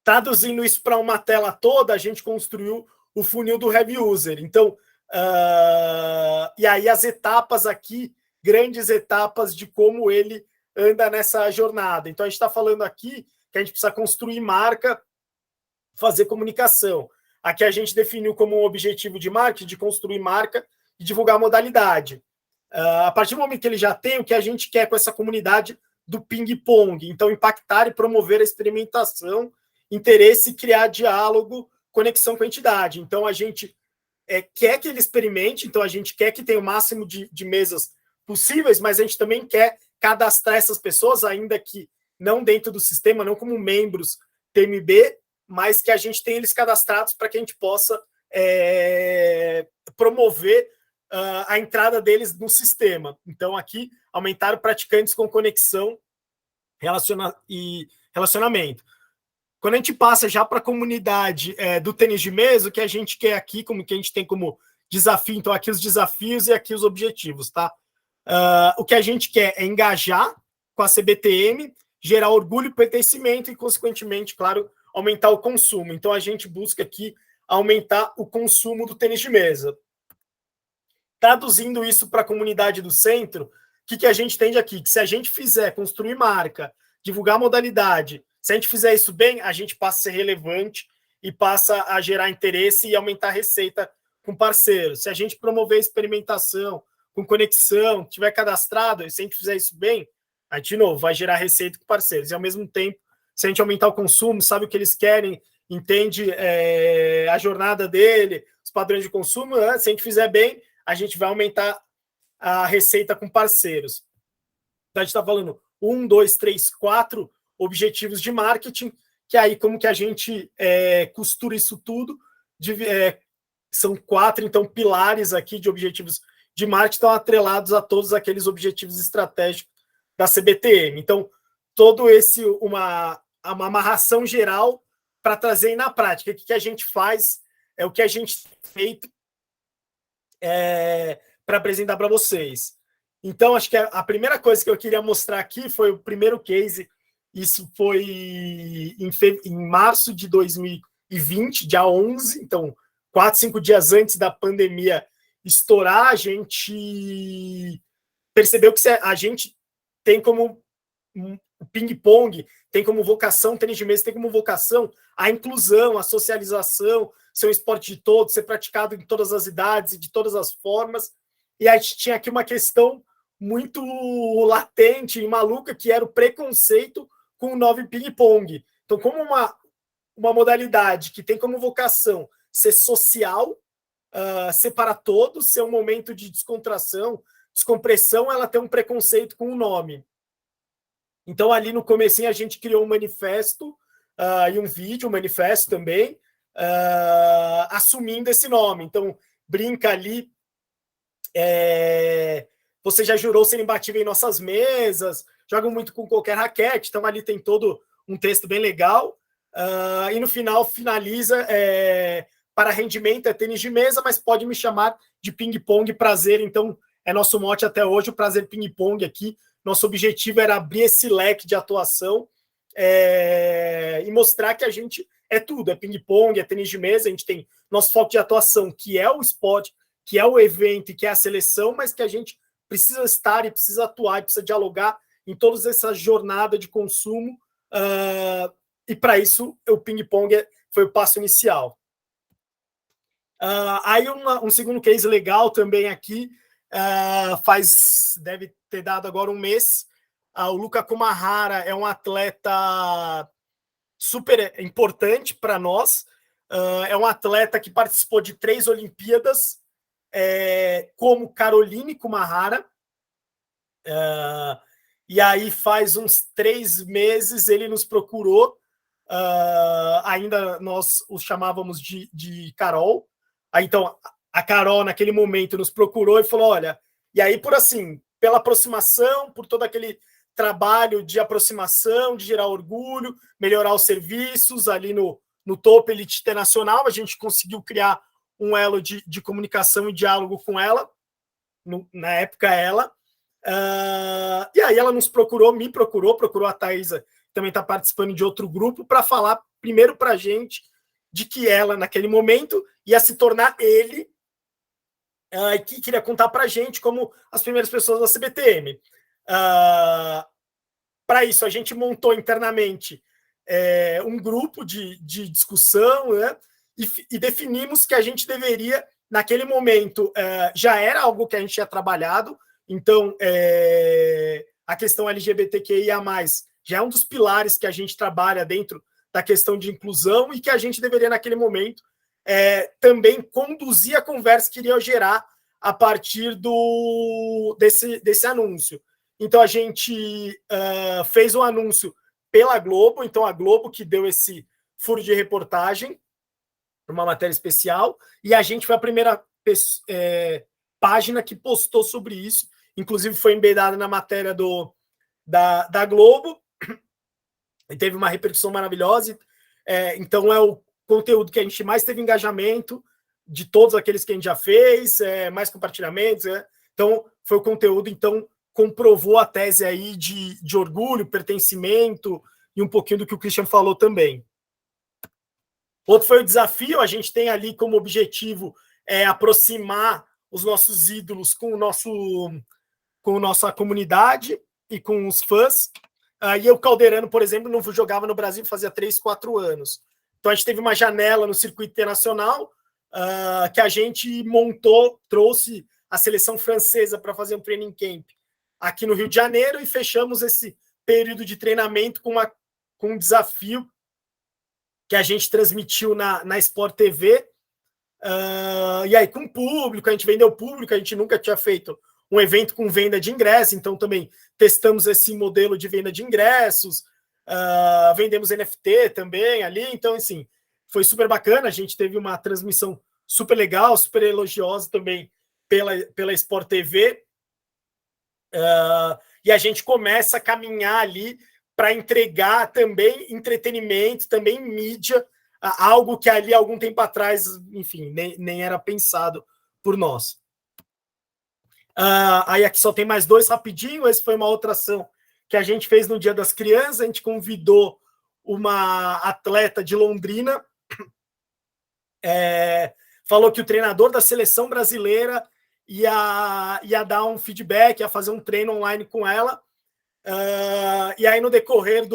Traduzindo isso para uma tela toda, a gente construiu o funil do heavy user. Então, e aí as etapas aqui, grandes etapas de como ele anda nessa jornada. Então, a gente está falando aqui que a gente precisa construir marca, fazer comunicação. Aqui a gente definiu como um objetivo de marketing, de construir marca e divulgar a modalidade. A partir do momento que ele já tem, o que a gente quer com essa comunidade do ping-pong. Então, impactar e promover a experimentação, interesse e criar diálogo, conexão com a entidade. Então, a gente quer que ele experimente, então a gente quer que tenha o máximo de mesas possíveis, mas a gente também quer cadastrar essas pessoas, ainda que não dentro do sistema, não como membros TMB, mas que a gente tenha eles cadastrados para que a gente possa promover a entrada deles no sistema. Então, aqui, aumentar praticantes com conexão e relacionamento. Quando a gente passa já para a comunidade do tênis de mesa, o que a gente quer aqui, como que a gente tem como desafio, então aqui os desafios e aqui os objetivos, tá? O que a gente quer é engajar com a CBTM, gerar orgulho e pertencimento e, consequentemente, claro, aumentar o consumo. Então, a gente busca aqui aumentar o consumo do tênis de mesa. Traduzindo isso para a comunidade do centro, o que a gente entende aqui? Que se a gente fizer construir marca, divulgar a modalidade, se a gente fizer isso bem, a gente passa a ser relevante e passa a gerar interesse e aumentar a receita com parceiros. Se a gente promover experimentação, com conexão, tiver cadastrado, e se a gente fizer isso bem, aí, de novo, vai gerar receita com parceiros. E, ao mesmo tempo, se a gente aumentar o consumo, sabe o que eles querem, entende a jornada dele, os padrões de consumo, né? Se a gente fizer bem, a gente vai aumentar a receita com parceiros. Então, a gente está falando 1, 2, 3, 4 objetivos de marketing, que aí como que a gente costura isso tudo, são 4, então, pilares aqui de objetivos de marketing estão atrelados a todos aqueles objetivos estratégicos da CBTM. Então, todo esse, uma amarração geral para trazer na prática. O que a gente faz, o que a gente tem feito para apresentar para vocês. Então, acho que a primeira coisa que eu queria mostrar aqui foi o primeiro case. Isso foi em março de 2020, dia 11. Então, 4, 5 dias antes da pandemia estourar, a gente percebeu que a gente tem como o ping-pong, tem como vocação, tênis de mesa tem como vocação a inclusão, a socialização, ser um esporte de todos, ser praticado em todas as idades e de todas as formas. E a gente tinha aqui uma questão muito latente e maluca, que era o preconceito com o 9 ping-pong. Então, como uma modalidade que tem como vocação ser social, ser para todos, ser um momento de descontração, descompressão, ela tem um preconceito com o nome. Então, ali no comecinho, a gente criou um manifesto e um vídeo, um manifesto também, assumindo esse nome. Então, brinca ali, você já jurou ser imbatível em nossas mesas, joga muito com qualquer raquete, então ali tem todo um texto bem legal, e no final finaliza, para rendimento é tênis de mesa, mas pode me chamar de ping-pong, prazer. Então, é nosso mote até hoje, o prazer ping-pong aqui. Nosso objetivo era abrir esse leque de atuação e mostrar que a gente é tudo, é ping-pong, é tênis de mesa, a gente tem nosso foco de atuação, que é o esporte, que é o evento e que é a seleção, mas que a gente precisa estar e precisa atuar e precisa dialogar em todas essas jornadas de consumo, e para isso o ping-pong foi o passo inicial. Aí um segundo case legal também aqui, deve ter dado agora um mês. O Luca Kumahara é um atleta super importante para nós, é um atleta que participou de 3 Olimpíadas, como Caroline Kumahara, e aí faz uns 3 meses ele nos procurou, ainda nós os chamávamos de Carol. Aí, então, a Carol, naquele momento, nos procurou e falou, olha, e aí pela aproximação, por todo aquele trabalho de aproximação, de gerar orgulho, melhorar os serviços ali no topo Elite Internacional, a gente conseguiu criar um elo de comunicação e diálogo com ela, na época ela, e aí ela nos procurou, procurou a Thaisa, que também está participando de outro grupo, para falar primeiro para a gente de que ela, naquele momento, ia se tornar ele, e que queria contar para a gente como as primeiras pessoas da CBTM. Para isso, a gente montou internamente um grupo de discussão, né? E definimos que a gente deveria, naquele momento, já era algo que a gente tinha trabalhado, então a questão LGBTQIA+, já é um dos pilares que a gente trabalha dentro da questão de inclusão e que a gente deveria, naquele momento, também conduzir a conversa que iria gerar a partir desse anúncio. Então, a gente fez um anúncio pela Globo, então a Globo que deu esse furo de reportagem, uma matéria especial, e a gente foi a primeira página que postou sobre isso, inclusive foi embedada na matéria da Globo, e teve uma repercussão maravilhosa. Então é o conteúdo que a gente mais teve engajamento de todos aqueles que a gente já fez, mais compartilhamentos, então foi o conteúdo, então comprovou a tese aí de orgulho, pertencimento e um pouquinho do que o Christian falou também. Outro foi o desafio, a gente tem ali como objetivo aproximar os nossos ídolos com nossa comunidade e com os fãs. E o Calderano, por exemplo, não jogava no Brasil fazia 3, 4 anos. Então a gente teve uma janela no circuito internacional que a gente montou, trouxe a seleção francesa para fazer um training camp aqui no Rio de Janeiro e fechamos esse período de treinamento com um desafio que a gente transmitiu na Sport TV, E aí, com público, a gente vendeu público, a gente nunca tinha feito um evento com venda de ingressos, então também testamos esse modelo de venda de ingressos, vendemos NFT também ali, então, assim, foi super bacana, a gente teve uma transmissão super legal, super elogiosa também pela Sport TV, e a gente começa a caminhar ali para entregar também entretenimento, também mídia, algo que ali algum tempo atrás, enfim, nem era pensado por nós. Aí aqui só tem mais 2 rapidinho. Esse foi uma outra ação que a gente fez no Dia das Crianças. A gente convidou uma atleta de Londrina, falou que o treinador da seleção brasileira ia dar um feedback, ia fazer um treino online com ela. E aí, no decorrer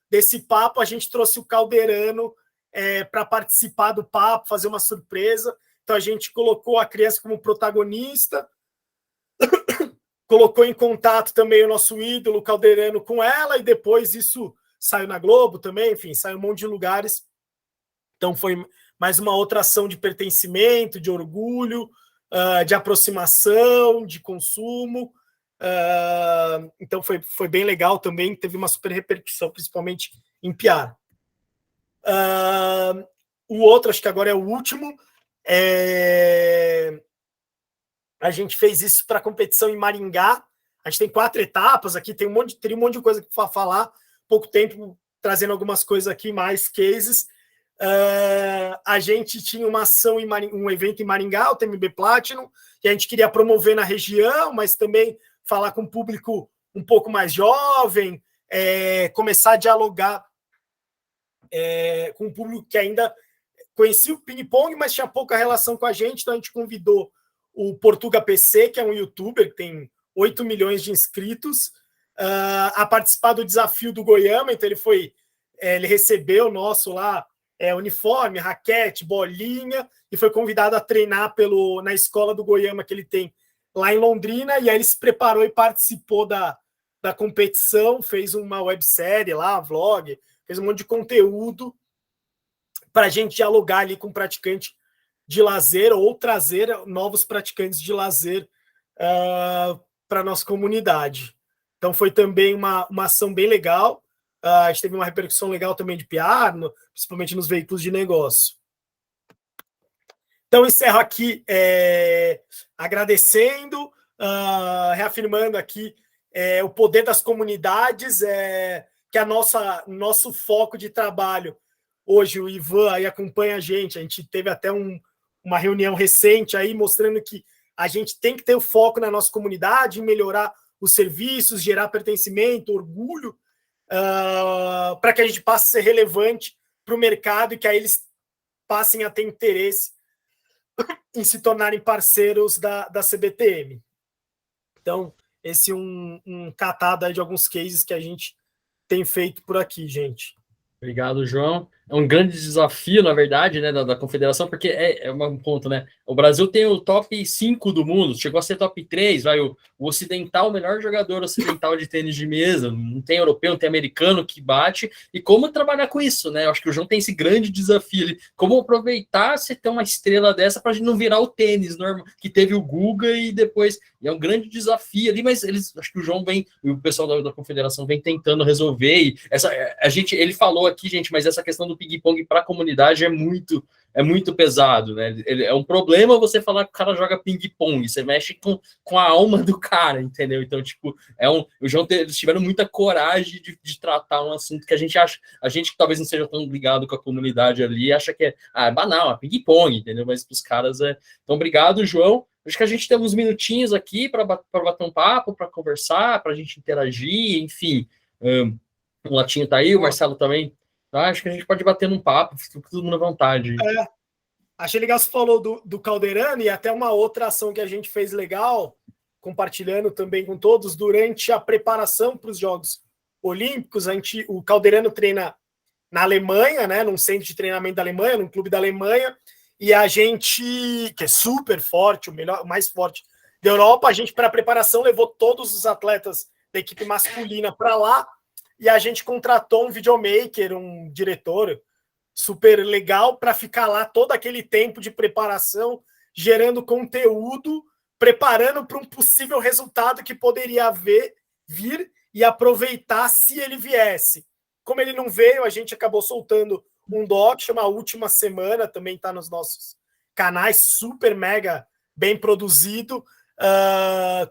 desse papo, a gente trouxe o Calderano para participar do papo, fazer uma surpresa. Então, a gente colocou a criança como protagonista, colocou em contato também o nosso ídolo Calderano com ela, e depois isso saiu na Globo também, enfim, saiu um monte de lugares. Então, foi mais uma outra ação de pertencimento, de orgulho, de aproximação, de consumo. Então, foi bem legal também, teve uma super repercussão, principalmente em PR. O outro, acho que agora é o último, a gente fez isso para a competição em Maringá. A gente tem 4 etapas aqui, tem um monte de coisa para falar, pouco tempo trazendo algumas coisas aqui, mais cases. A gente tinha uma ação, um evento em Maringá, o TMB Platinum, que a gente queria promover na região, mas também falar com o público um pouco mais jovem, começar a dialogar com o público que ainda conhecia o ping-pong, mas tinha pouca relação com a gente. Então a gente convidou o Portuga PC, que é um youtuber que tem 8 milhões de inscritos, a participar do desafio do Goiama. Então ele recebeu o nosso lá uniforme, raquete, bolinha, e foi convidado a treinar na escola do Goiama que ele tem lá em Londrina. E aí ele se preparou e participou da competição, fez uma websérie lá, vlog, fez um monte de conteúdo para a gente dialogar ali com o praticante de lazer ou trazer novos praticantes de lazer para a nossa comunidade. Então foi também uma ação bem legal. A gente teve uma repercussão legal também de PR, principalmente nos veículos de negócio. Então encerro aqui agradecendo, reafirmando aqui o poder das comunidades, que nosso foco de trabalho. Hoje o Ivan aí acompanha a gente teve até uma reunião recente aí mostrando que a gente tem que ter o foco na nossa comunidade, em melhorar os serviços, gerar pertencimento, orgulho, para que a gente passe a ser relevante para o mercado e que aí eles passem a ter interesse em se tornarem parceiros da CBTM. Então, esse é um catado aí de alguns cases que a gente tem feito por aqui, gente. Obrigado, João. É um grande desafio, na verdade, né, da confederação, porque é um ponto, né? O Brasil tem o top 5 do mundo, chegou a ser top 3, o ocidental, o melhor jogador ocidental de tênis de mesa, não tem europeu, não tem americano que bate, e como trabalhar com isso, né? Eu acho que o João tem esse grande desafio ali, como aproveitar você ter uma estrela dessa para a gente não virar o tênis normal, que teve o Guga e depois, e é um grande desafio ali, mas acho que o João vem, e o pessoal da confederação vem tentando resolver, e ele falou aqui, gente, mas essa questão do ping-pong para a comunidade é muito pesado, né? É um problema você falar que o cara joga ping-pong, você mexe com a alma do cara, entendeu? Então, tipo, o João, eles tiveram muita coragem de tratar um assunto que a gente que talvez não seja tão ligado com a comunidade ali, acha que é banal, é ping-pong, entendeu? Mas para os caras Então, obrigado, João. Acho que a gente tem uns minutinhos aqui para bater um papo, para conversar, para a gente interagir, enfim. O Latinho tá aí, o Marcelo também. Acho que a gente pode bater num papo, fica todo mundo à vontade. Achei legal você falou do Calderano, e até uma outra ação que a gente fez legal, compartilhando também com todos, durante a preparação para os Jogos Olímpicos. O Calderano treina na Alemanha, né, num centro de treinamento da Alemanha, num clube da Alemanha, e a gente, que é super forte, o mais forte da Europa, a gente, para a preparação, levou todos os atletas da equipe masculina para lá, e a gente contratou um videomaker, um diretor, super legal para ficar lá todo aquele tempo de preparação, gerando conteúdo, preparando para um possível resultado que poderia vir e aproveitar se ele viesse. Como ele não veio, a gente acabou soltando um doc, chama A Última Semana, também está nos nossos canais, super mega bem produzido,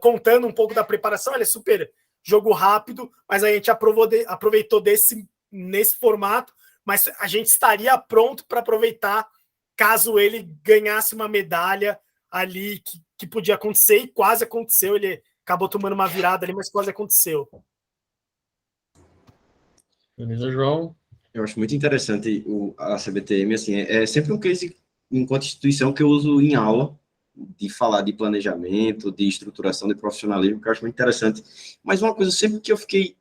contando um pouco da preparação. Ele é super jogo rápido, mas a gente aproveitou nesse formato, mas a gente estaria pronto para aproveitar caso ele ganhasse uma medalha ali que podia acontecer, e quase aconteceu. Ele acabou tomando uma virada ali, mas quase aconteceu. Beleza, João? Eu acho muito interessante a CBTM, assim, é sempre um case, enquanto instituição, que eu uso em aula, de falar de planejamento, de estruturação, de profissionalismo, que eu acho muito interessante. Mas uma coisa sempre que eu fiquei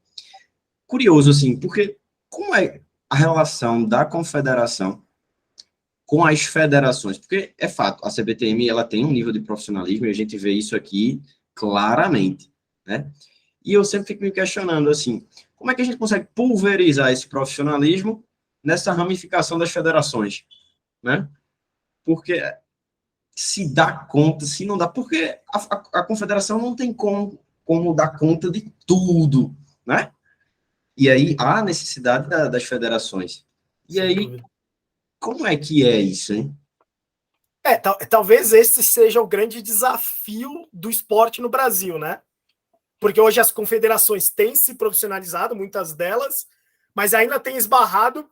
curioso, assim, porque como é a relação da confederação com as federações? Porque é fato, a CBTM, ela tem um nível de profissionalismo, e a gente vê isso aqui claramente, né? E eu sempre fico me questionando, assim, como é que a gente consegue pulverizar esse profissionalismo nessa ramificação das federações, né? Porque se dá conta, se não dá, porque a confederação não tem como dar conta de tudo, né? E aí há necessidade das federações. E aí, como é que é isso, hein? Talvez esse seja o grande desafio do esporte no Brasil, né? Porque hoje as confederações têm se profissionalizado, muitas delas, mas ainda tem esbarrado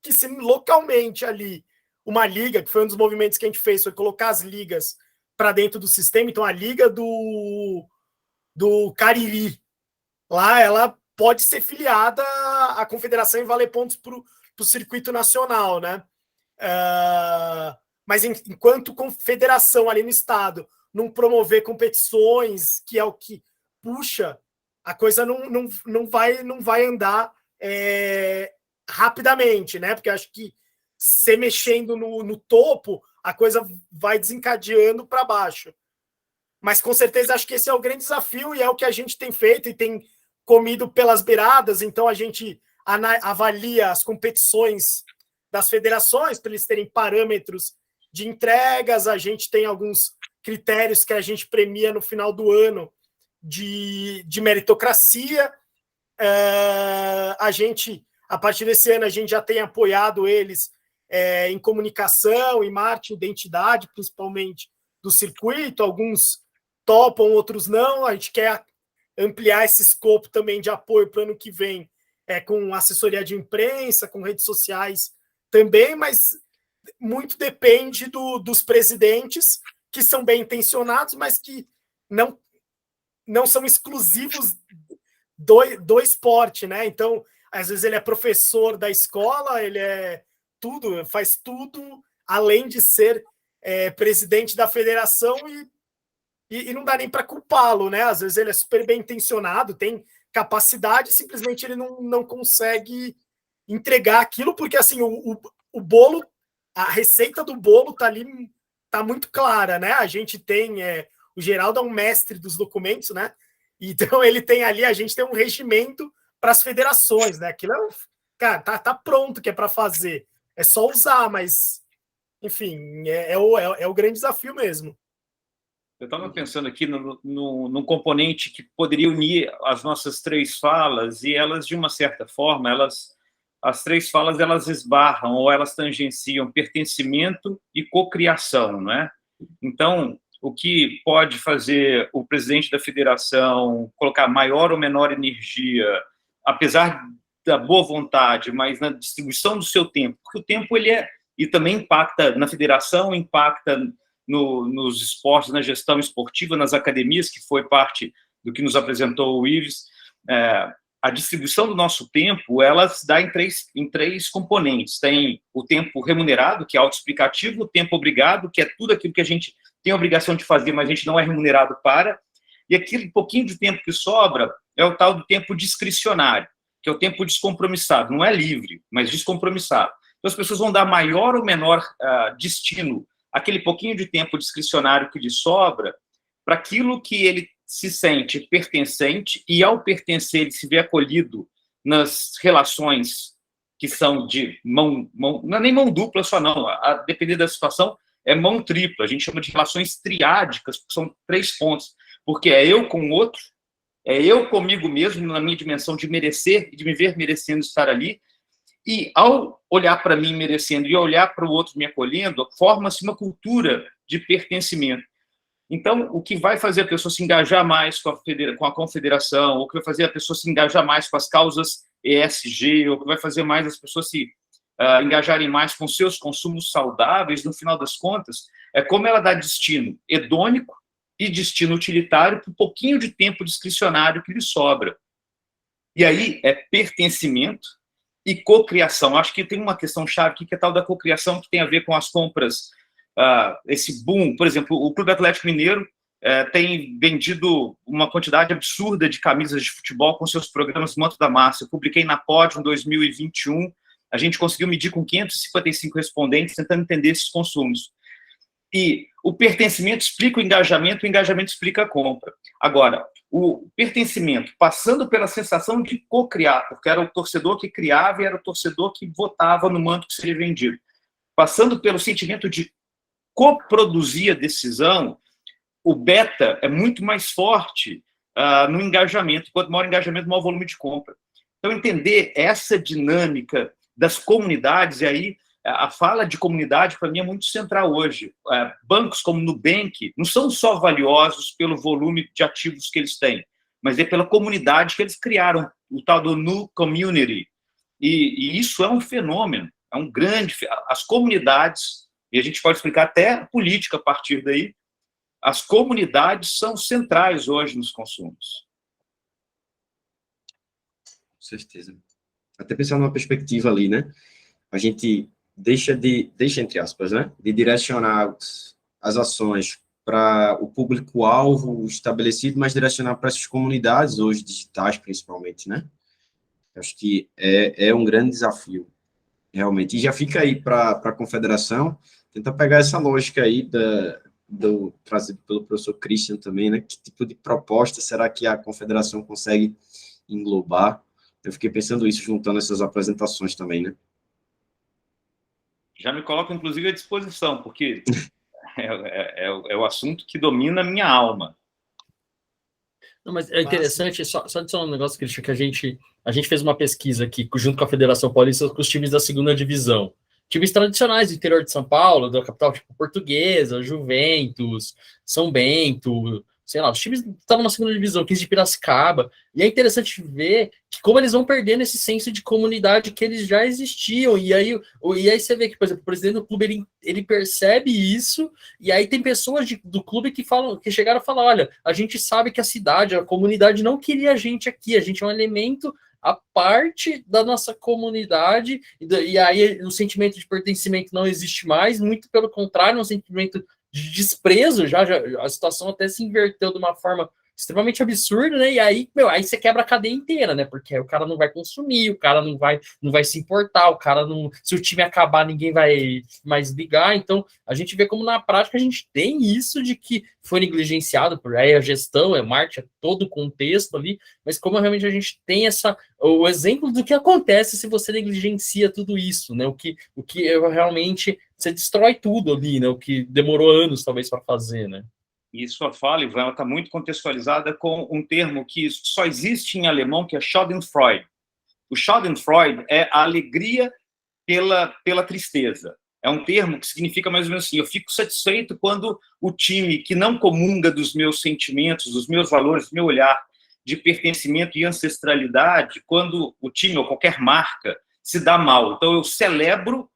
que se localmente ali uma liga, que foi um dos movimentos que a gente fez, foi colocar as ligas para dentro do sistema. Então a liga do Cariri, lá ela pode ser filiada à confederação e valer pontos para o circuito nacional, né? Mas enquanto confederação ali no estado não promover competições, que é o que puxa, a coisa não vai andar rapidamente, né? Porque acho que se mexendo no topo, a coisa vai desencadeando para baixo. Mas com certeza acho que esse é o grande desafio e é o que a gente tem feito e tem comido pelas beiradas. Então a gente avalia as competições das federações para eles terem parâmetros de entregas. A gente tem alguns critérios que a gente premia no final do ano de meritocracia. A partir desse ano, a gente já tem apoiado eles em comunicação, em marketing, identidade, principalmente do circuito. Alguns topam, outros não. A gente quer ampliar esse escopo também de apoio para o ano que vem, com assessoria de imprensa, com redes sociais também, mas muito depende dos presidentes, que são bem intencionados, mas que não são exclusivos do esporte, né? Então, às vezes ele é professor da escola, ele faz tudo, além de ser presidente da federação, e não dá nem para culpá-lo, né? Às vezes ele é super bem intencionado, tem capacidade, simplesmente ele não consegue entregar aquilo, porque assim, o bolo, a receita do bolo tá ali, tá muito clara, né? A gente tem, o Geraldo é um mestre dos documentos, né? Então ele tem ali, a gente tem um regimento para as federações, né? Aquilo cara, tá pronto que é para fazer. É só usar, mas enfim, é o grande desafio mesmo. Eu estava pensando aqui num componente que poderia unir as nossas três falas, e elas, de uma certa forma, as três falas elas esbarram ou elas tangenciam pertencimento e cocriação, não é? Então, o que pode fazer o presidente da federação colocar maior ou menor energia, apesar da boa vontade, mas na distribuição do seu tempo, porque o tempo e também impacta na federação, impacta nos esportes, na gestão esportiva, nas academias, que foi parte do que nos apresentou o Ives. A distribuição do nosso tempo, ela se dá em três componentes. Tem o tempo remunerado, que é autoexplicativo, o tempo obrigado, que é tudo aquilo que a gente tem a obrigação de fazer, mas a gente não é remunerado para, e aquele pouquinho de tempo que sobra é o tal do tempo discricionário, que é o tempo descompromissado, não é livre, mas descompromissado. Então as pessoas vão dar maior ou menor destino aquele pouquinho de tempo discricionário que lhe sobra para aquilo que ele se sente pertencente, e ao pertencer ele se vê acolhido nas relações que são de mão, não é nem mão dupla só, não. A depender da situação, é mão tripla. A gente chama de relações triádicas, que são 3 pontos. Porque é eu com o outro, é eu comigo mesmo, na minha dimensão de merecer e de me ver merecendo estar ali. E ao olhar para mim merecendo e olhar para o outro me acolhendo, forma-se uma cultura de pertencimento. Então, o que vai fazer a pessoa se engajar mais com a confederação, ou o que vai fazer a pessoa se engajar mais com as causas ESG, ou o que vai fazer mais as pessoas se engajarem mais com seus consumos saudáveis, no final das contas, é como ela dá destino hedônico e destino utilitário para um pouquinho de tempo discricionário que lhe sobra. E aí é pertencimento e cocriação. Acho que tem uma questão chave aqui, que é a tal da cocriação, que tem a ver com as compras, esse boom. Por exemplo, o Clube Atlético Mineiro tem vendido uma quantidade absurda de camisas de futebol com seus programas Manto da Massa. Eu publiquei na Pódio em 2021, a gente conseguiu medir com 555 respondentes, tentando entender esses consumos. E o pertencimento explica o engajamento explica a compra. Agora, o pertencimento, passando pela sensação de co-criar, porque era o torcedor que criava e era o torcedor que votava no manto que seria vendido, passando pelo sentimento de coproduzir a decisão, o beta é muito mais forte no engajamento. Quanto maior o engajamento, maior o volume de compra. Então, entender essa dinâmica das comunidades, e aí a fala de comunidade, para mim, é muito central hoje. Bancos como o Nubank não são só valiosos pelo volume de ativos que eles têm, mas é pela comunidade que eles criaram, o tal do New Community. E isso é um fenômeno, é um grande... As comunidades, e a gente pode explicar até a política a partir daí, as comunidades são centrais hoje nos consumos. Com certeza. Até pensar numa perspectiva ali, né? A gente deixa, entre aspas, né, de direcionar as ações para o público-alvo estabelecido, mas direcionar para essas comunidades, hoje digitais principalmente, né? Acho que é um grande desafio, realmente. E já fica aí para a confederação, tentar pegar essa lógica aí trazido pelo professor Christian também, né? Que tipo de proposta será que a confederação consegue englobar? Eu fiquei pensando isso, juntando essas apresentações também, né? Já me coloco, inclusive, à disposição, porque é o assunto que domina a minha alma. Não, mas é interessante, só adicionar um negócio, Christian, que a gente fez uma pesquisa aqui, junto com a Federação Paulista, com os times da segunda divisão. Times tradicionais do interior de São Paulo, da capital, tipo Portuguesa, Juventus, São Bento, sei lá, os times estavam na segunda divisão, 15 de Piracicaba, e é interessante ver que como eles vão perdendo esse senso de comunidade que eles já existiam, e aí você vê que, por exemplo, o presidente do clube, ele percebe isso, e aí tem pessoas do clube que chegaram a falar, olha, a gente sabe que a cidade, a comunidade não queria a gente aqui, a gente é um elemento a parte da nossa comunidade, e aí o sentimento de pertencimento não existe mais, muito pelo contrário, um sentimento de desprezo, já a situação até se inverteu de uma forma extremamente absurda, né? E aí, aí você quebra a cadeia inteira, né? Porque o cara não vai consumir, o cara não vai se importar, o cara não... Se o time acabar, ninguém vai mais ligar. Então, a gente vê como na prática a gente tem isso de que foi negligenciado por aí a gestão, marketing, todo o contexto ali, mas como realmente a gente tem o exemplo do que acontece se você negligencia tudo isso, né? O que realmente você destrói tudo ali, né? O que demorou anos talvez para fazer, né? E sua fala, Ivan, está muito contextualizada com um termo que só existe em alemão, que é Schadenfreude. O Schadenfreude é a alegria pela tristeza. É um termo que significa mais ou menos assim, eu fico satisfeito quando o time que não comunga dos meus sentimentos, dos meus valores, do meu olhar de pertencimento e ancestralidade, quando o time ou qualquer marca se dá mal. Então, eu celebro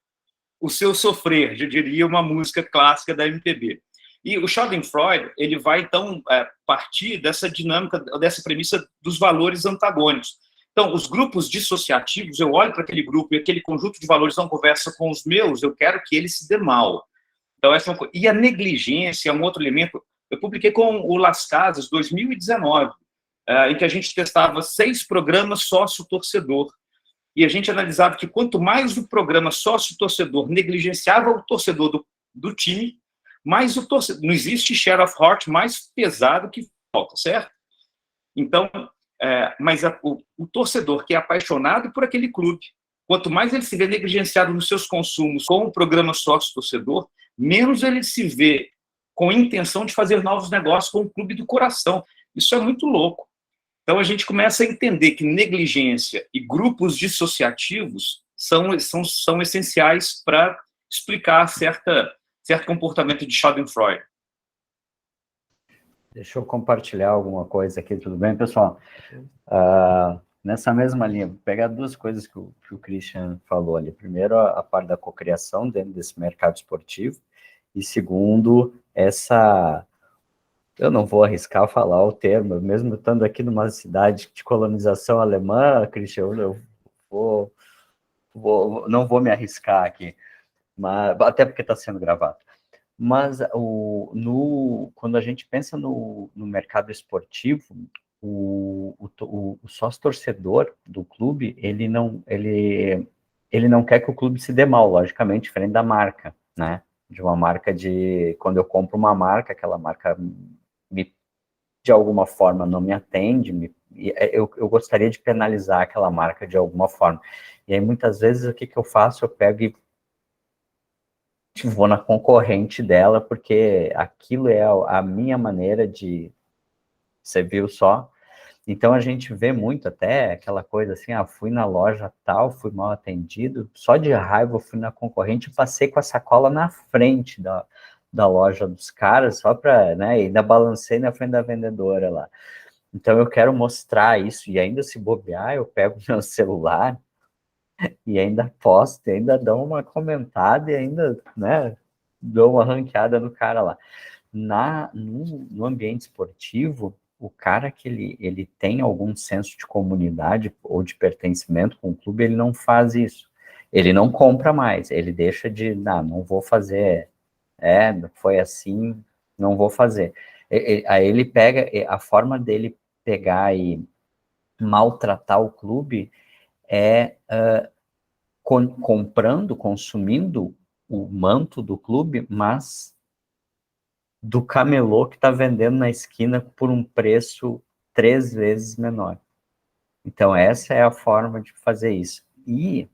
o seu sofrer, eu diria uma música clássica da MPB. E o Schadenfreude, ele vai, então, partir dessa dinâmica, dessa premissa dos valores antagônicos. Então, os grupos dissociativos, eu olho para aquele grupo e aquele conjunto de valores não conversa com os meus, eu quero que ele se dê mal. Então, essa é uma coisa. E a negligência é um outro elemento. Eu publiquei com o Las Casas, 2019, em que a gente testava 6 programas sócio-torcedor. E a gente analisava que quanto mais o programa sócio-torcedor negligenciava o torcedor do time, mais o torcedor, não existe share of heart mais pesado que falta, certo? Então, mas o torcedor que é apaixonado por aquele clube, quanto mais ele se vê negligenciado nos seus consumos com o programa sócio-torcedor, menos ele se vê com a intenção de fazer novos negócios com o clube do coração. Isso é muito louco. Então, a gente começa a entender que negligência e grupos dissociativos são essenciais para explicar certo comportamento de Schadenfreude. Deixa eu compartilhar alguma coisa aqui, tudo bem, pessoal? Nessa mesma linha, vou pegar duas coisas que o Christian falou ali. Primeiro, a parte da cocriação dentro desse mercado esportivo, e segundo, eu não vou arriscar falar o termo, mesmo estando aqui numa cidade de colonização alemã, Christian, eu não vou me arriscar aqui, mas, até porque está sendo gravado. Mas quando a gente pensa no mercado esportivo, o sócio-torcedor do clube, ele não quer que o clube se dê mal, logicamente, diferente da marca, né? De uma marca quando eu compro uma marca, aquela marca de alguma forma não me atende, eu gostaria de penalizar aquela marca de alguma forma. E aí, muitas vezes, o que eu faço? Eu pego e vou na concorrente dela, porque aquilo é a minha maneira de... Você viu só? Então, a gente vê muito até aquela coisa assim, fui na loja tal, fui mal atendido, só de raiva eu fui na concorrente e passei com a sacola na frente da loja dos caras, só para, né, ainda balancei na frente da vendedora lá. Então, eu quero mostrar isso, e ainda se bobear, eu pego meu celular e ainda posto, e ainda dou uma comentada, e ainda, né, dou uma ranqueada no cara lá. No ambiente esportivo, o cara que ele tem algum senso de comunidade ou de pertencimento com o clube, ele não faz isso. Ele não compra mais, ele deixa de, não vou fazer, foi assim, não vou fazer. Aí ele pega, a forma dele pegar e maltratar o clube é comprando, consumindo o manto do clube, mas do camelô que está vendendo na esquina por um preço 3 vezes menor. Então, essa é a forma de fazer isso. E,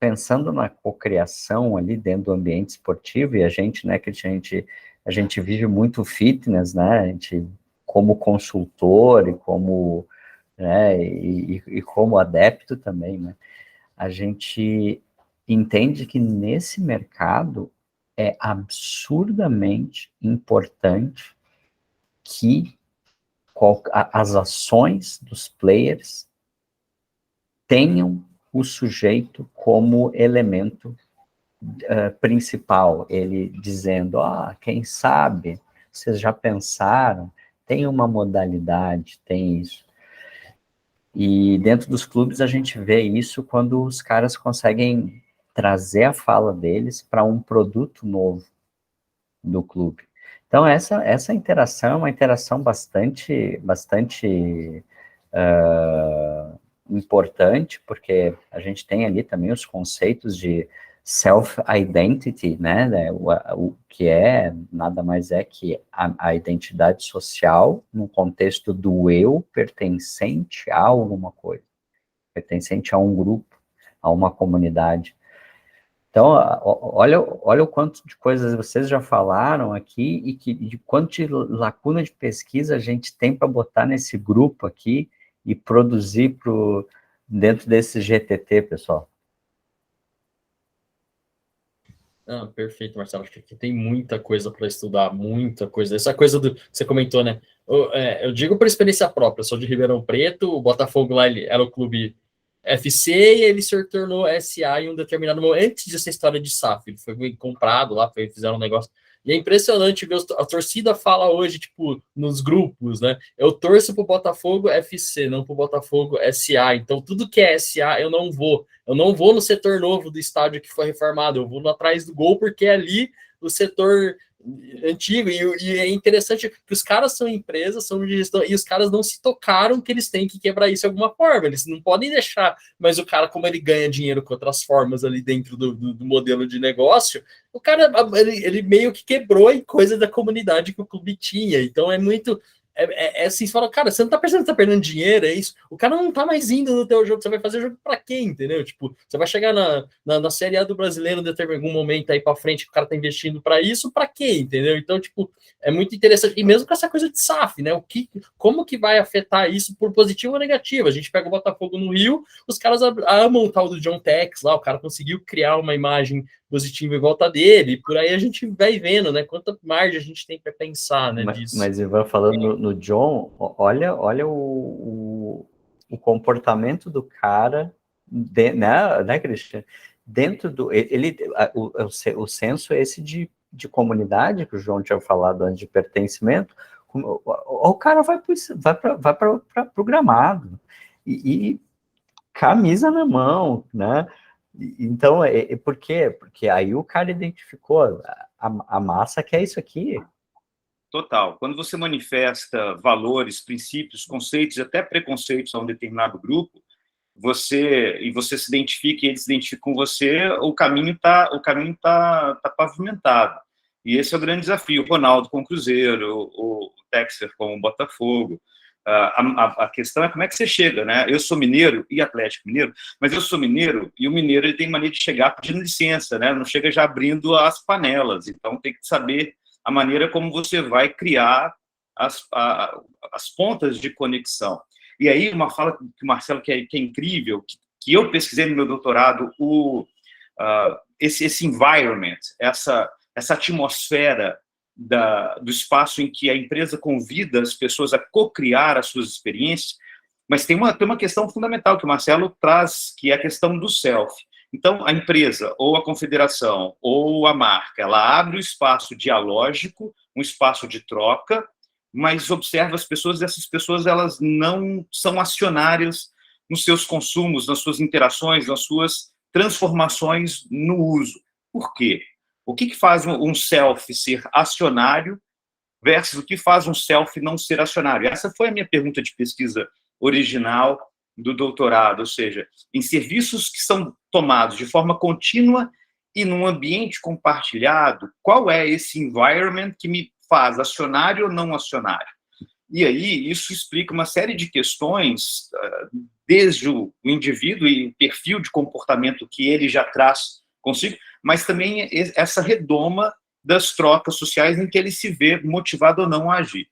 pensando na cocriação ali dentro do ambiente esportivo, e a gente, né, que a gente vive muito fitness, né, a gente, como consultor e como, né, e como adepto também, né, a gente entende que nesse mercado é absurdamente importante que as ações dos players tenham o sujeito como elemento principal, ele dizendo, quem sabe, vocês já pensaram, tem uma modalidade, tem isso. E dentro dos clubes a gente vê isso quando os caras conseguem trazer a fala deles para um produto novo do clube. Então, essa interação é uma interação bastante importante, porque a gente tem ali também os conceitos de self-identity, né, o que nada mais é que a identidade social no contexto do eu pertencente a alguma coisa, pertencente a um grupo, a uma comunidade. Então, olha o quanto de coisas vocês já falaram aqui e de quanto de lacuna de pesquisa a gente tem para botar nesse grupo aqui e produzir dentro desse GTT, pessoal. Perfeito, Marcelo. Acho que aqui tem muita coisa para estudar, muita coisa. Essa coisa que você comentou, né? Eu digo por experiência própria, eu sou de Ribeirão Preto, o Botafogo lá era o clube FC e ele se tornou SA em um determinado momento, antes dessa história de SAF, ele foi comprado lá, fizeram um negócio. E é impressionante ver a torcida fala hoje, tipo, nos grupos, né? Eu torço pro Botafogo FC, não pro Botafogo SA. Então, tudo que é SA, eu não vou. Eu não vou no setor novo do estádio que foi reformado, eu vou atrás do gol, porque é ali o setor antigo, e é interessante que os caras são empresas, são de gestão, e os caras não se tocaram que eles têm que quebrar isso de alguma forma, eles não podem deixar, mas o cara, como ele ganha dinheiro com outras formas ali dentro do modelo de negócio, o cara, ele meio que quebrou em coisa da comunidade que o clube tinha, então é muito assim, você fala, cara, você não tá pensando que tá perdendo dinheiro, é isso? O cara não tá mais indo no teu jogo, você vai fazer jogo pra quê, entendeu? Tipo, você vai chegar na Série A do Brasileiro em algum momento aí pra frente que o cara tá investindo pra isso, pra quê, entendeu? Então, tipo, é muito interessante, e mesmo com essa coisa de SAF, né? Como que vai afetar isso por positivo ou negativo? A gente pega o Botafogo no Rio, os caras amam o tal do John Tex lá, o cara conseguiu criar uma imagem positiva em volta dele, e por aí a gente vai vendo, né? Quanta margem a gente tem para pensar, né, disso. Mas Ivan, falando no John, olha o comportamento do cara, né, Cristian? Dentro do... o senso é esse de comunidade, que o João tinha falado antes, de pertencimento. O cara vai para o gramado e camisa na mão, né? Então, por quê? Porque aí o cara identificou a massa que é isso aqui. Total. Quando você manifesta valores, princípios, conceitos, até preconceitos a um determinado grupo, você se identifica e eles se identificam com você, o caminho tá pavimentado. E esse é o grande desafio. O Ronaldo com o Cruzeiro, o Texer com o Botafogo. A questão é como é que você chega, né? Eu sou mineiro e Atlético Mineiro, mas eu sou mineiro e o mineiro ele tem mania de chegar pedindo licença, né? Não chega já abrindo as panelas. Então tem que saber a maneira como você vai criar as pontas de conexão. E aí, uma fala que o Marcelo, que é incrível, que eu pesquisei no meu doutorado, esse environment, essa atmosfera do espaço em que a empresa convida as pessoas a co-criar as suas experiências, mas tem uma questão fundamental que o Marcelo traz, que é a questão do self. Então, a empresa, ou a confederação, ou a marca, ela abre o espaço dialógico, um espaço de troca, mas observa as pessoas, e essas pessoas elas não são acionárias nos seus consumos, nas suas interações, nas suas transformações no uso. Por quê? O que faz um self ser acionário versus o que faz um self não ser acionário? Essa foi a minha pergunta de pesquisa original do doutorado, ou seja, em serviços que são tomados de forma contínua e num ambiente compartilhado, qual é esse environment que me faz acionário ou não acionário? E aí isso explica uma série de questões, desde o indivíduo e o perfil de comportamento que ele já traz consigo, mas também essa redoma das trocas sociais em que ele se vê motivado ou não a agir.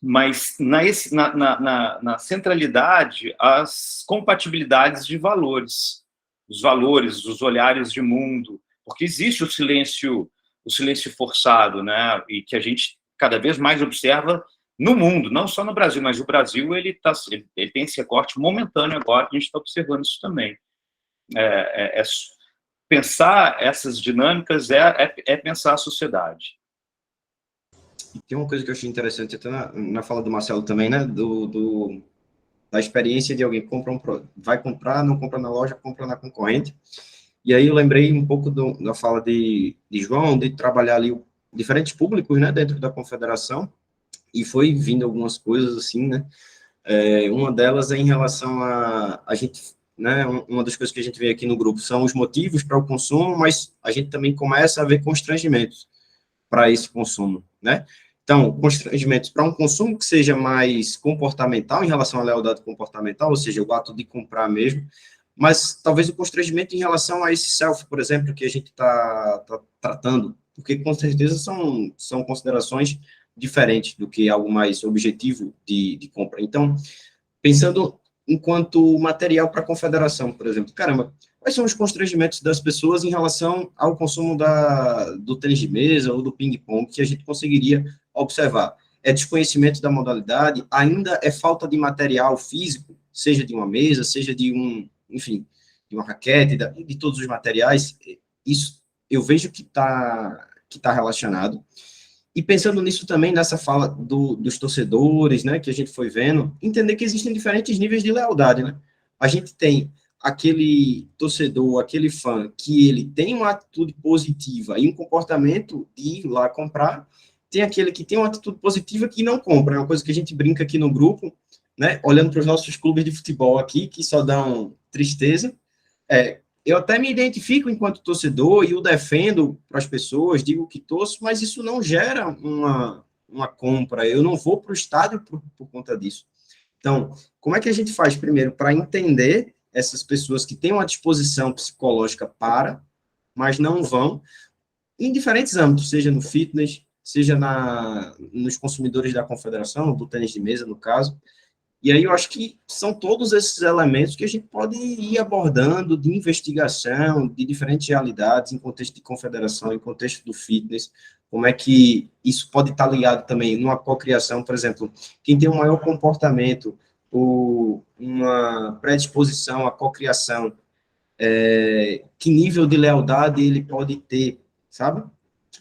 Mas na centralidade, as compatibilidades de valores, os olhares de mundo, porque existe o silêncio forçado, né? E que a gente cada vez mais observa no mundo, não só no Brasil, mas o Brasil ele tem esse recorte momentâneo agora, que a gente está observando isso também. Pensar essas dinâmicas é pensar a sociedade. Tem uma coisa que eu achei interessante, até na fala do Marcelo também, né? Da experiência de alguém que vai comprar, não compra na loja, compra na concorrente. E aí eu lembrei um pouco da fala de João, de trabalhar ali diferentes públicos, né, dentro da confederação, e foi vindo algumas coisas assim, né? Uma delas é em relação a gente, né? Uma das coisas que a gente vê aqui no grupo são os motivos para o consumo, mas a gente também começa a ver constrangimentos para esse consumo, né? Então, constrangimentos para um consumo que seja mais comportamental, em relação à lealdade comportamental, ou seja, o ato de comprar mesmo, mas talvez o constrangimento em relação a esse self, por exemplo, que a gente está tratando, porque com certeza são considerações diferentes do que algo mais objetivo de compra. Então, pensando enquanto material para a confederação, por exemplo, caramba, quais são os constrangimentos das pessoas em relação ao consumo do tênis de mesa ou do ping-pong que a gente conseguiria observar? É desconhecimento da modalidade, ainda é falta de material físico, seja de uma mesa, seja de enfim, de uma raquete, de todos os materiais. Isso eu vejo que tá relacionado. E pensando nisso também, nessa fala dos torcedores, né, que a gente foi vendo, entender que existem diferentes níveis de lealdade, né? A gente tem aquele torcedor, aquele fã, que ele tem uma atitude positiva e um comportamento de ir lá comprar, tem aquele que tem uma atitude positiva que não compra, é uma coisa que a gente brinca aqui no grupo, né, olhando para os nossos clubes de futebol aqui, que só dão tristeza. Eu até me identifico enquanto torcedor e o defendo para as pessoas, digo que torço, mas isso não gera uma compra, eu não vou para o estádio por conta disso. Então, como é que a gente faz, primeiro, para entender essas pessoas que têm uma disposição psicológica mas não vão, em diferentes âmbitos, seja no fitness, seja nos consumidores da confederação, do tênis de mesa, no caso. E aí eu acho que são todos esses elementos que a gente pode ir abordando de investigação, de diferentes realidades, em contexto de confederação, em contexto do fitness, como é que isso pode estar ligado também numa cocriação, por exemplo, quem tem um maior comportamento, ou uma predisposição à cocriação, que nível de lealdade ele pode ter, sabe?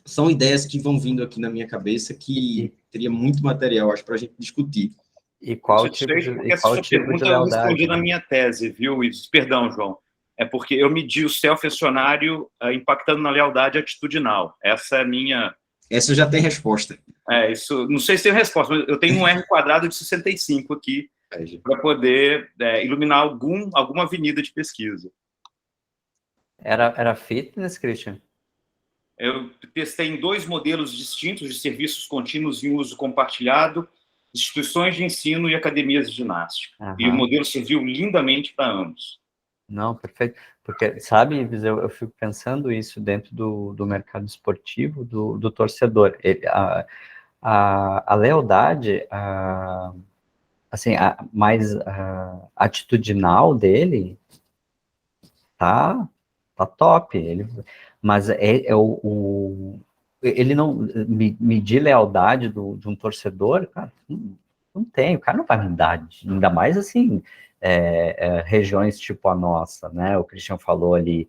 São ideias que vão vindo aqui na minha cabeça que teria muito material, acho, para a gente discutir. E qual tipo de pergunta lealdade? Eu respondi na minha tese, viu, Ives? Perdão, João. É porque eu medi o self-acionário impactando na lealdade atitudinal. Essa é a minha... Essa já tem resposta. Isso, não sei se tem resposta, mas eu tenho um R quadrado de 65 aqui para poder iluminar alguma avenida de pesquisa. Era fitness, Christian? Eu testei em 2 modelos distintos de serviços contínuos em uso compartilhado, instituições de ensino e academias de ginástica. Uhum. E o modelo serviu lindamente para ambos. Não, perfeito. Porque, sabe, Ives, eu fico pensando isso dentro do mercado esportivo, do torcedor. A lealdade, assim, mais atitudinal dele tá top. Mas ele não medir lealdade de um torcedor, cara, não tem, o cara não vai mudar, ainda mais assim, regiões tipo a nossa, né? O Christian falou ali,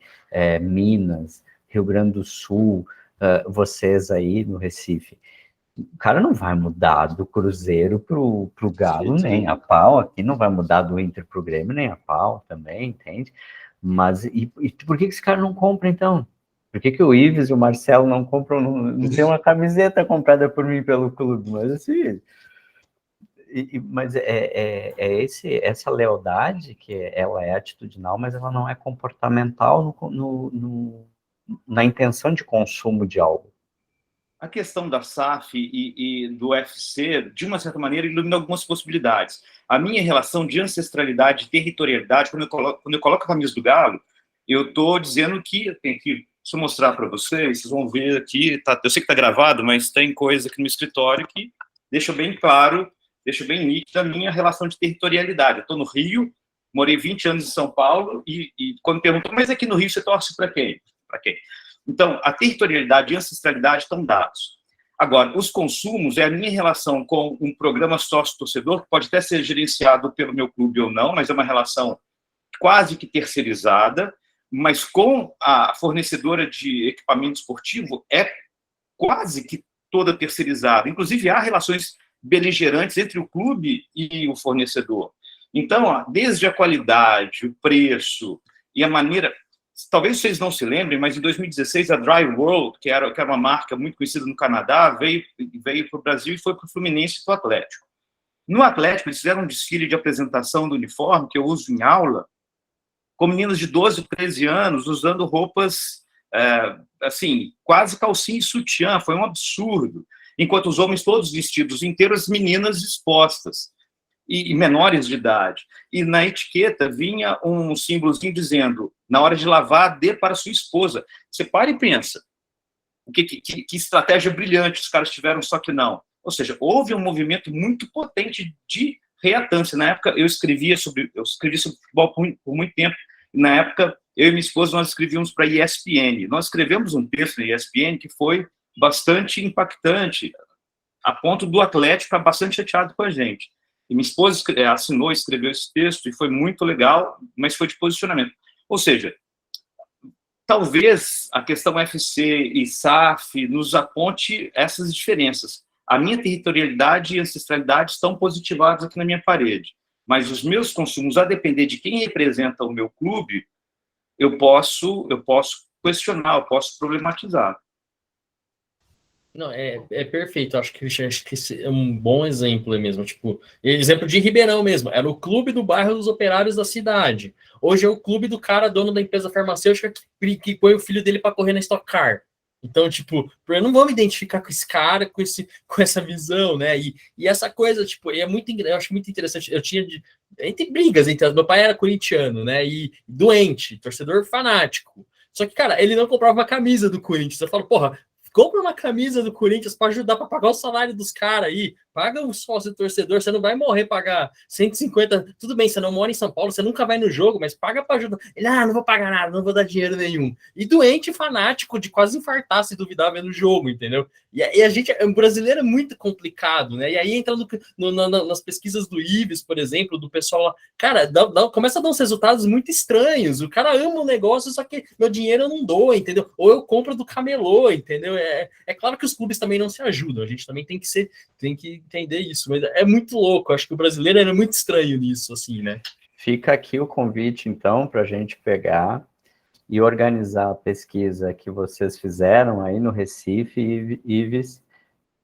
Minas, Rio Grande do Sul, vocês aí no Recife. O cara não vai mudar do Cruzeiro pro Galo, nem a pau, aqui não vai mudar do Inter pro Grêmio, nem a pau também, entende? Mas e por que esse cara não compra, então? Por que o Ives e o Marcelo não compram, não tem uma camiseta comprada por mim pelo clube? Mas assim, mas essa lealdade, que ela é atitudinal, mas ela não é comportamental na intenção de consumo de algo. A questão da SAF e do UFC, de uma certa maneira, ilumina algumas possibilidades. A minha relação de ancestralidade e territorialidade, quando eu coloco a camisa do Galo, eu estou dizendo que tem que... Se eu mostrar para vocês vão ver aqui, eu sei que está gravado, mas tem coisa aqui no escritório que deixa bem claro, deixa bem nítida a minha relação de territorialidade. Eu estou no Rio, morei 20 anos em São Paulo, e quando perguntam, mas aqui no Rio você torce para quem? Para quem? Então, a territorialidade e a ancestralidade estão dados. Agora, os consumos é a minha relação com um programa sócio-torcedor, que pode até ser gerenciado pelo meu clube ou não, mas é uma relação quase que terceirizada, mas com a fornecedora de equipamento esportivo é quase que toda terceirizada. Inclusive, há relações beligerantes entre o clube e o fornecedor. Então, desde a qualidade, o preço e a maneira... Talvez vocês não se lembrem, mas em 2016 a Dry World, que era uma marca muito conhecida no Canadá, veio para o Brasil e foi para o Fluminense e para o Atlético. No Atlético, eles fizeram um desfile de apresentação do uniforme, que eu uso em aula, com meninos de 12, 13 anos, usando roupas, assim, quase calcinha e sutiã, foi um absurdo. Enquanto os homens todos vestidos inteiros, as meninas expostas, e menores de idade. E na etiqueta vinha um símbolozinho dizendo, na hora de lavar, dê para sua esposa. Você para e pensa, que estratégia brilhante os caras tiveram, só que não. Ou seja, houve um movimento muito potente de reatância. Na época, eu escrevi sobre futebol por muito tempo, e na época, eu e minha esposa, nós escrevíamos para a ESPN. Nós escrevemos um texto na ESPN que foi bastante impactante, a ponto do Atlético ficar bastante chateado com a gente. E minha esposa assinou, escreveu esse texto, e foi muito legal, mas foi de posicionamento. Ou seja, talvez a questão UFC e SAF nos aponte essas diferenças. A minha territorialidade e ancestralidade estão positivados aqui na minha parede, mas os meus consumos, a depender de quem representa o meu clube, eu posso questionar, eu posso problematizar. Não, é perfeito. Acho que esse é um bom exemplo mesmo. Tipo, exemplo de Ribeirão mesmo. Era o clube do bairro dos operários da cidade. Hoje é o clube do cara, dono da empresa farmacêutica, que põe o filho dele para correr na Stock Car. Então, tipo, eu não vou me identificar com esse cara, com essa visão, né? E essa coisa, tipo, eu acho muito interessante. Entre brigas, meu pai era corintiano, né? E doente, torcedor fanático. Só que, cara, ele não comprava uma camisa do Corinthians. Eu falo, porra, compra uma camisa do Corinthians para ajudar para pagar o salário dos caras aí. Paga o sócio torcedor, você não vai morrer pagar 150. Tudo bem, você não mora em São Paulo, você nunca vai no jogo, mas paga para ajudar. Ele, não vou pagar nada, não vou dar dinheiro nenhum. E doente, fanático, de quase infartar se duvidar vendo o jogo, entendeu? E a gente, o brasileiro é muito complicado, né? E aí entra nas pesquisas do Ives, por exemplo, do pessoal lá, cara, começa a dar uns resultados muito estranhos. O cara ama o negócio, só que meu dinheiro eu não dou, entendeu? Ou eu compro do camelô, entendeu? É claro que os clubes também não se ajudam, a gente também tem que entender isso, mas é muito louco. Acho que o brasileiro é muito estranho nisso, assim, né? Fica aqui o convite, então, para a gente pegar e organizar a pesquisa que vocês fizeram aí no Recife, Ives,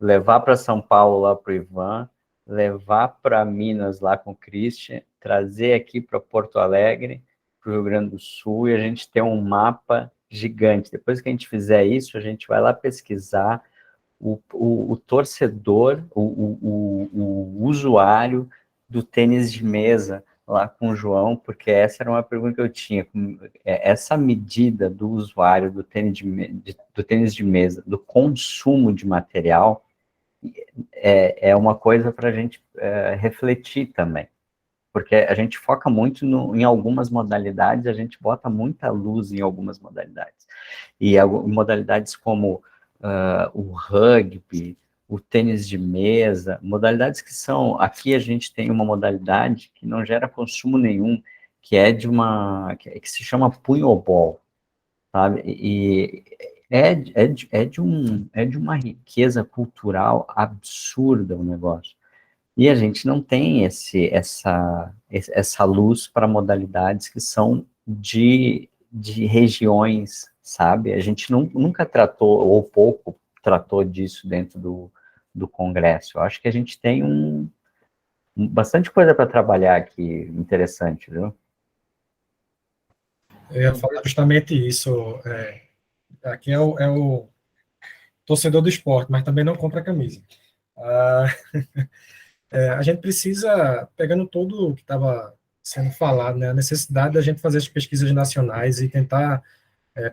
levar para São Paulo lá para o Ivan, levar para Minas lá com o Christian, trazer aqui para Porto Alegre, para o Rio Grande do Sul, e a gente ter um mapa gigante. Depois que a gente fizer isso, a gente vai lá pesquisar o torcedor, o usuário do tênis de mesa lá com o João, porque essa era uma pergunta que eu tinha. Essa medida do usuário do tênis de mesa, do consumo de material, é uma coisa para a gente refletir também, porque a gente foca muito em algumas modalidades, a gente bota muita luz em algumas modalidades, e modalidades como o rugby, o tênis de mesa, modalidades que são, aqui a gente tem uma modalidade que não gera consumo nenhum, que é que se chama punhobol, sabe, e é de uma riqueza cultural absurda o negócio. E a gente não tem essa luz para modalidades que são de regiões, sabe? A gente nunca tratou, ou pouco tratou disso dentro do Congresso. Eu acho que a gente tem bastante coisa para trabalhar aqui, interessante, viu? Eu ia falar justamente isso. Aqui é o torcedor do esporte, mas também não compra camisa. A gente precisa, pegando tudo o que estava sendo falado, né, a necessidade da gente fazer as pesquisas nacionais e tentar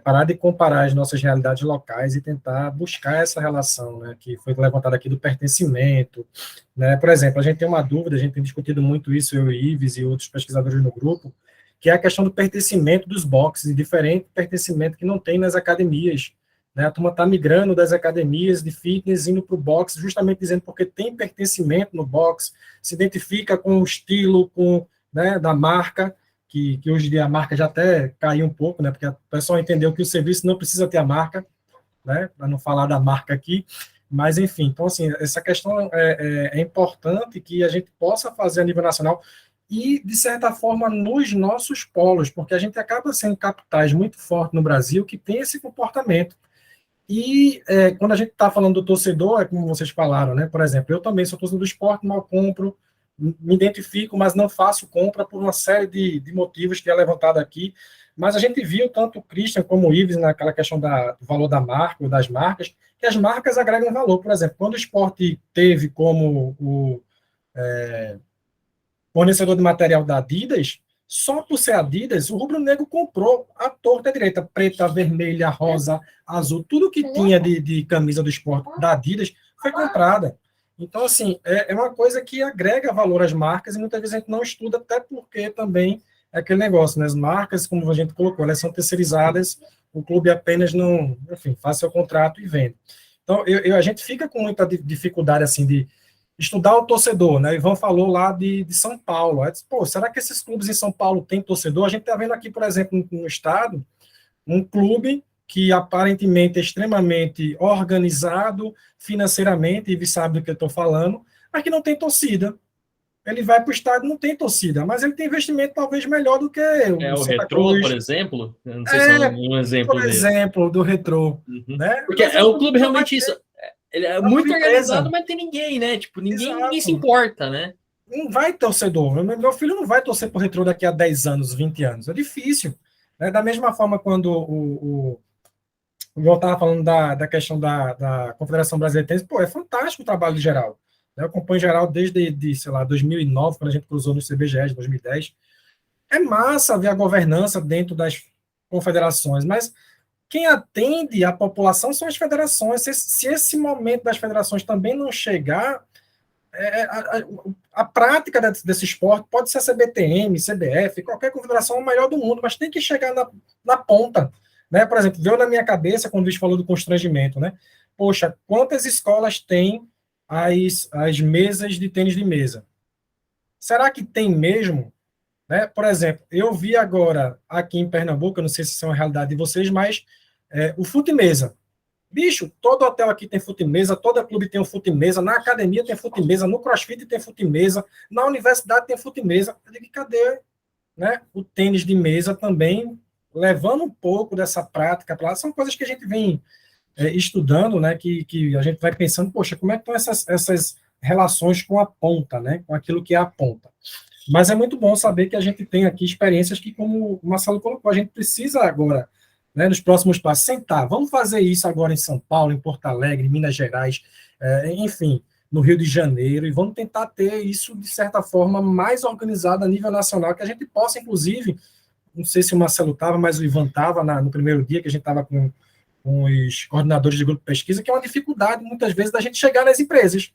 parar de comparar as nossas realidades locais e tentar buscar essa relação, né, que foi levantada aqui do pertencimento, né? Por exemplo, a gente tem uma dúvida, a gente tem discutido muito isso, eu e Ives e outros pesquisadores no grupo, que é a questão do pertencimento dos boxes, e diferente pertencimento que não tem nas academias, né? A turma está migrando das academias de fitness, indo para o boxe, justamente dizendo porque tem pertencimento no boxe, se identifica com o estilo, né, da marca, que hoje em dia a marca já até caiu um pouco, né, porque o pessoal entendeu que o serviço não precisa ter a marca, né, para não falar da marca aqui, mas enfim, então assim, essa questão é importante que a gente possa fazer a nível nacional e, de certa forma, nos nossos polos, porque a gente acaba sendo capitais muito fortes no Brasil que tem esse comportamento. E quando a gente está falando do torcedor, é como vocês falaram, né? Por exemplo, eu também sou torcedor do esporte, mal compro, me identifico, mas não faço compra por uma série de motivos que é levantado aqui. Mas a gente viu tanto o Christian como o Ives naquela questão do valor da marca ou das marcas, que as marcas agregam valor. Por exemplo, quando o esporte teve como o fornecedor de material da Adidas, só por ser Adidas, o rubro-negro comprou a torta direita, preta, vermelha, rosa, azul, tudo que tinha de camisa do esporte da Adidas foi comprada. Então, assim, é uma coisa que agrega valor às marcas e muitas vezes a gente não estuda, até porque também é aquele negócio, né? As marcas, como a gente colocou, elas são terceirizadas, o clube apenas não, enfim, faz seu contrato e vende. Então, a gente fica com muita dificuldade, assim, de estudar o torcedor, né? O Ivan falou lá de São Paulo. Aí disse, pô, será que esses clubes em São Paulo têm torcedor? A gente está vendo aqui, por exemplo, no estado, um clube que aparentemente é extremamente organizado financeiramente, e sabe do que eu estou falando, mas que não tem torcida. Ele vai para o estádio e não tem torcida, mas ele tem investimento talvez melhor do que o Retrô, por exemplo. Eu não sei se é um exemplo por exemplo, do Retrô. Uhum. Né? Porque é um clube realmente isso. Ele é muito organizado, mas tem ninguém, né? Tipo, ninguém se importa, né? Não vai torcedor. Meu filho não vai torcer pro Retrô daqui a 10 anos, 20 anos. É difícil. Né? Da mesma forma, quando o igual eu estava falando da questão da Confederação Brasileira de Tênis, pô, é fantástico o trabalho de Geraldo. Eu acompanho Geraldo desde, sei lá, 2009, quando a gente cruzou no CBGS, 2010. É massa ver a governança dentro das confederações, mas quem atende a população são as federações. Se esse momento das federações também não chegar, a prática desse esporte pode ser a CBTM, CBF, qualquer confederação é a melhor do mundo, mas tem que chegar na ponta. Né? Por exemplo, veio na minha cabeça quando o Luiz falou do constrangimento. Né? Poxa, quantas escolas têm as mesas de tênis de mesa? Será que tem mesmo? Né? Por exemplo, eu vi agora aqui em Pernambuco, eu não sei se isso é uma realidade de vocês, mas o fute-mesa. Bicho, todo hotel aqui tem fute-mesa, todo clube tem um fute-mesa, na academia tem fute-mesa, no CrossFit tem fute-mesa, na universidade tem fute-mesa. Eu digo, cadê, né, o tênis de mesa também, levando um pouco dessa prática para lá? São coisas que a gente vem estudando, né, que a gente vai pensando, poxa, como é que estão essas relações com a ponta, né, com aquilo que é a ponta. Mas é muito bom saber que a gente tem aqui experiências que, como o Marcelo colocou, a gente precisa agora, né, nos próximos passos, sentar. Vamos fazer isso agora em São Paulo, em Porto Alegre, em Minas Gerais, enfim, no Rio de Janeiro, e vamos tentar ter isso, de certa forma, mais organizado a nível nacional, que a gente possa, inclusive, não sei se o Marcelo estava, mas o Ivan estava no primeiro dia, que a gente estava com os coordenadores de grupo de pesquisa, que é uma dificuldade, muitas vezes, da gente chegar nas empresas.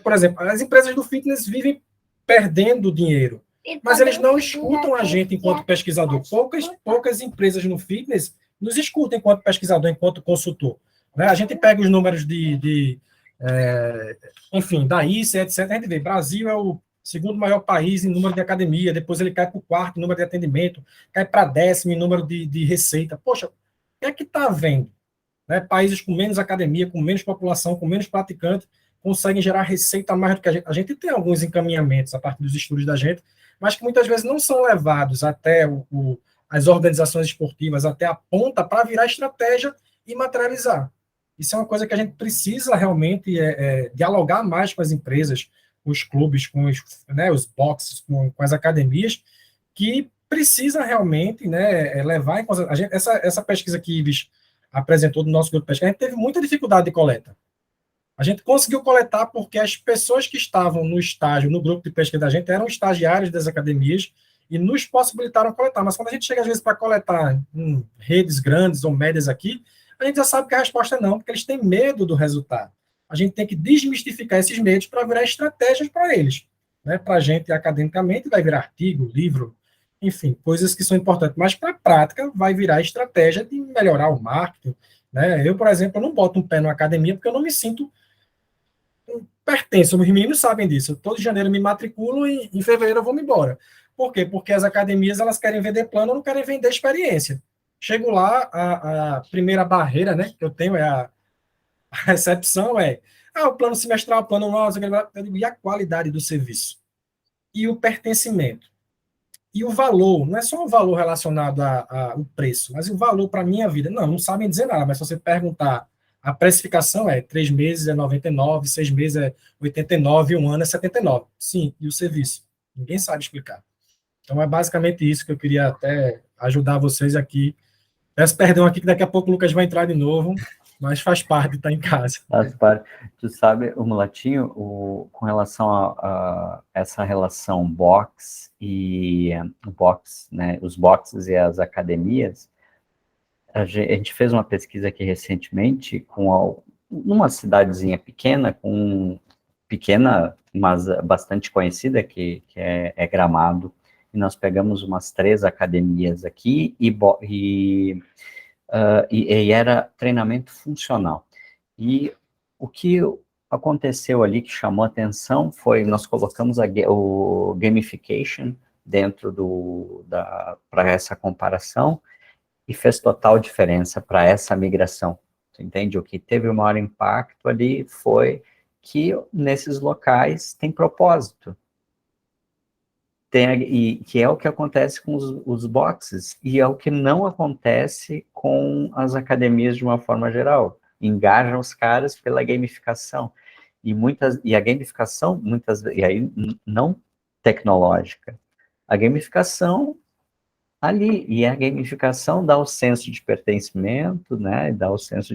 Por exemplo, as empresas do fitness vivem perdendo dinheiro, mas eles não escutam a gente enquanto pesquisador. Poucas empresas no fitness nos escutam enquanto pesquisador, enquanto consultor. Né? A gente pega os números enfim, da ICE, etc. A gente vê, Brasil é o segundo maior país em número de academia, depois ele cai para o quarto em número de atendimento, cai para 10º em número de receita. Poxa, o que é que está havendo? Né? Países com menos academia, com menos população, com menos praticantes, conseguem gerar receita mais do que a gente. A gente tem alguns encaminhamentos a partir dos estudos da gente, mas que muitas vezes não são levados até as organizações esportivas, até a ponta, para virar estratégia e materializar. Isso é uma coisa que a gente precisa realmente dialogar mais com as empresas, com os clubes, com os boxes, com as academias, que precisa realmente, né, levar em consideração. Essa pesquisa que Ives apresentou do nosso grupo de pesquisa, a gente teve muita dificuldade de coleta. A gente conseguiu coletar porque as pessoas que estavam no estágio, no grupo de pesquisa da gente, eram estagiários das academias e nos possibilitaram coletar. Mas quando a gente chega, às vezes, para coletar em redes grandes ou médias aqui, a gente já sabe que a resposta é não, porque eles têm medo do resultado. A gente tem que desmistificar esses medos para virar estratégias para eles. Né? Para a gente, academicamente, vai virar artigo, livro, enfim, coisas que são importantes. Mas para a prática, vai virar estratégia de melhorar o marketing. Né? Eu, por exemplo, não boto um pé na academia porque eu não me sinto pertenço, os meninos sabem disso. Todo janeiro eu me matriculo e em fevereiro eu vou me embora. Por quê? Porque as academias elas querem vender plano, não querem vender experiência. Chego lá, a primeira barreira, né, que eu tenho a recepção o plano semestral, o plano anual, e a qualidade do serviço. E o pertencimento. E o valor, não é só o valor relacionado ao preço, mas o valor para a minha vida. Não sabem dizer nada, mas se você perguntar, a precificação 3 meses é 99, 6 meses é 89, 1 ano é 79. Sim, e o serviço? Ninguém sabe explicar. Então é basicamente isso que eu queria até ajudar vocês aqui. Peço perdão aqui que daqui a pouco o Lucas vai entrar de novo, mas faz parte de estar em casa. Faz parte. Tu sabe, o Mulatinho, com relação a essa relação box, né, os boxes e as academias, a gente fez uma pesquisa aqui recentemente numa cidadezinha pequena, mas bastante conhecida, que é Gramado, e nós pegamos umas 3 academias aqui e era treinamento funcional. E o que aconteceu ali que chamou atenção foi, nós colocamos o gamification dentro para essa comparação, e fez total diferença para essa migração. Você entende? O que teve o maior impacto ali foi que nesses locais tem propósito. E que é o que acontece com os boxes, e é o que não acontece com as academias de uma forma geral. Engajam os caras pela gamificação. E a gamificação, e aí não tecnológica, a gamificação ali. E a gamificação dá o senso de pertencimento, né? Dá o senso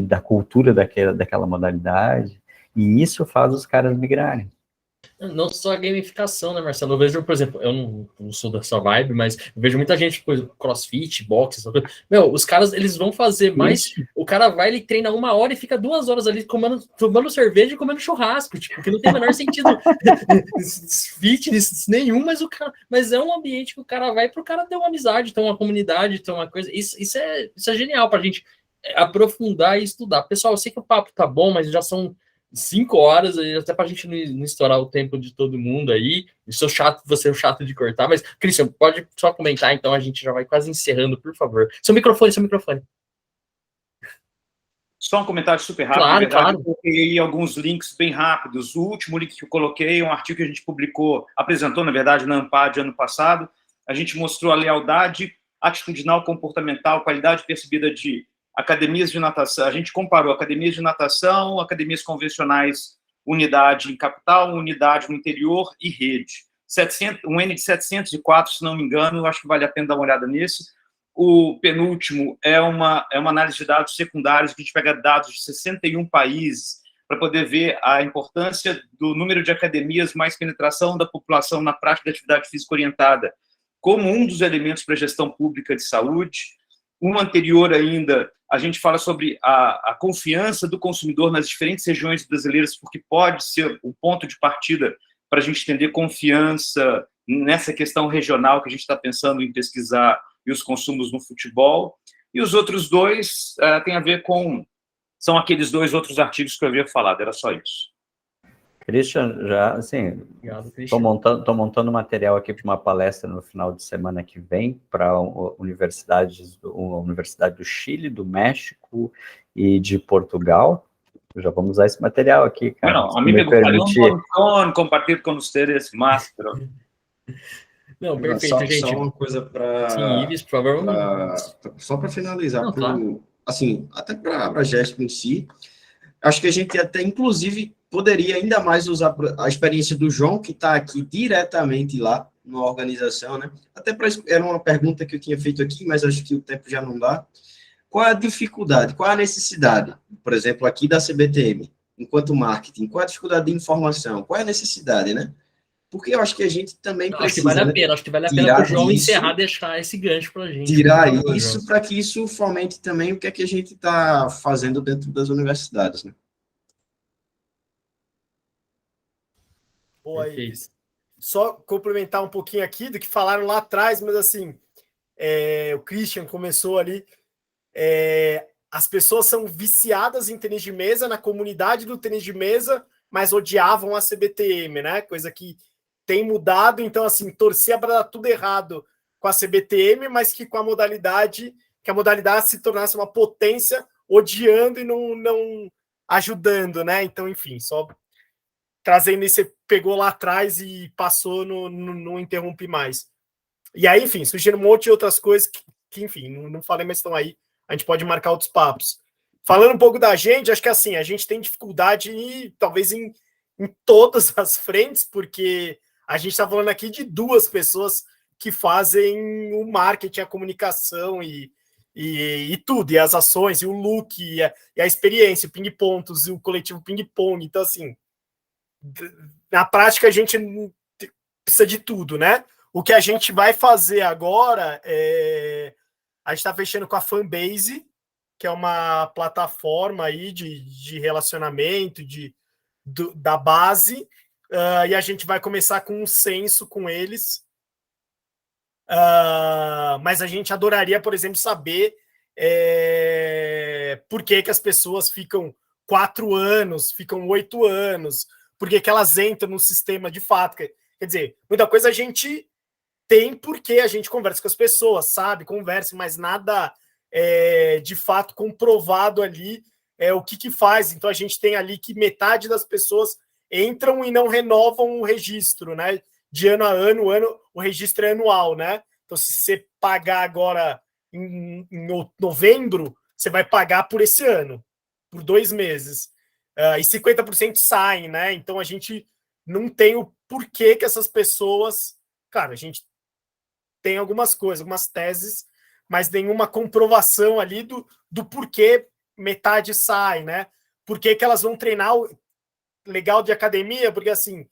da cultura daquela modalidade. E isso faz os caras migrarem. Não só a gamificação, né, Marcelo? Eu vejo, por exemplo, eu não sou dessa vibe, mas eu vejo muita gente, tipo, crossfit, boxe, meu, os caras, eles vão fazer mais, o cara vai, ele treina 1 hora e fica 2 horas ali tomando cerveja e comendo churrasco, tipo, que não tem o menor sentido fitness nenhum, mas é um ambiente que o cara vai pro cara ter uma amizade, ter uma comunidade, ter uma coisa, isso é genial pra gente aprofundar e estudar. Pessoal, eu sei que o papo tá bom, mas já são 5 horas, até pra gente não estourar o tempo de todo mundo aí. Você é o chato de cortar, mas, Christian, pode só comentar, então a gente já vai quase encerrando, por favor. Seu microfone. Só um comentário super rápido. Claro, na verdade, claro. Eu coloquei alguns links bem rápidos. O último link que eu coloquei é um artigo que a gente apresentou, na verdade, na ANPAD ano passado. A gente mostrou a lealdade atitudinal, comportamental, qualidade percebida de academias de natação. A gente comparou academias de natação, academias convencionais, unidade em capital, unidade no interior e rede. Um N de 704, se não me engano, eu acho que vale a pena dar uma olhada nisso. O penúltimo é uma análise de dados secundários, que a gente pega dados de 61 países para poder ver a importância do número de academias mais penetração da população na prática da atividade física orientada como um dos elementos para a gestão pública de saúde. Um anterior ainda, a gente fala sobre a confiança do consumidor nas diferentes regiões brasileiras, porque pode ser o ponto de partida para a gente entender confiança nessa questão regional que a gente está pensando em pesquisar e os consumos no futebol. E os outros dois têm a ver são aqueles 2 outros artigos que eu havia falado, era só isso. Christian, já, assim, estou montando material aqui para uma palestra no final de semana que vem para universidade do Chile, do México e de Portugal. Já vamos usar esse material aqui, cara. Bueno, a mí me gustaría un montón compartir con ustedes más, pero... Não, perfeito, gente. Só uma coisa para... Sim, Ives, por favor. Só para finalizar, Não, claro. Assim, até para a GESP em si, acho que a gente até, inclusive, poderia ainda mais usar a experiência do João, que está aqui diretamente lá na organização, né? Até era uma pergunta que eu tinha feito aqui, mas acho que o tempo já não dá. Qual é a dificuldade, qual é a necessidade, por exemplo, aqui da CBTM, enquanto marketing, qual é a dificuldade de informação, qual é a necessidade, né? Porque eu acho que a gente também precisa... Acho que vale a pena para o João encerrar, deixar esse gancho para a gente. Tirar isso para que isso fomente também o que é que a gente está fazendo dentro das universidades, né? Boa, Ives. Só complementar um pouquinho aqui do que falaram lá atrás, mas assim, o Christian começou ali, as pessoas são viciadas em tênis de mesa, na comunidade do tênis de mesa, mas odiavam a CBTM, né? Coisa que tem mudado, então assim, torcia para dar tudo errado com a CBTM, mas que com a modalidade, que a modalidade se tornasse uma potência, odiando e não ajudando, né? Então, enfim, só trazendo isso, você pegou lá atrás e passou, não interrompe mais. E aí, enfim, surgiram um monte de outras coisas que enfim, não falei, mas estão aí, a gente pode marcar outros papos. Falando um pouco da gente, acho que assim, a gente tem dificuldade talvez em todas as frentes, porque a gente está falando aqui de 2 pessoas que fazem o marketing, a comunicação e tudo, e as ações, e o look, e a experiência, o ping-pontos, e o coletivo ping-pong. Então, assim, na prática a gente precisa de tudo, né? O que a gente vai fazer agora a gente está fechando com a Fanbase, que é uma plataforma aí de relacionamento, da base, e a gente vai começar com um censo com eles. Mas a gente adoraria, por exemplo, saber por que as pessoas ficam 4 anos, ficam 8 anos, por que elas entram no sistema de fato. Quer dizer, muita coisa a gente tem porque a gente conversa com as pessoas, sabe? Conversa, mas nada de fato comprovado ali o que faz. Então a gente tem ali que metade das pessoas entram e não renovam o registro, né? De ano a ano, o registro é anual, né? Então, se você pagar agora em novembro, você vai pagar por esse ano, por 2 meses. E 50% saem, né? Então, a gente não tem o porquê que essas pessoas... Cara, a gente tem algumas coisas, algumas teses, mas nenhuma comprovação ali do porquê metade sai, né? Por que elas vão treinar legal de academia? Porque assim,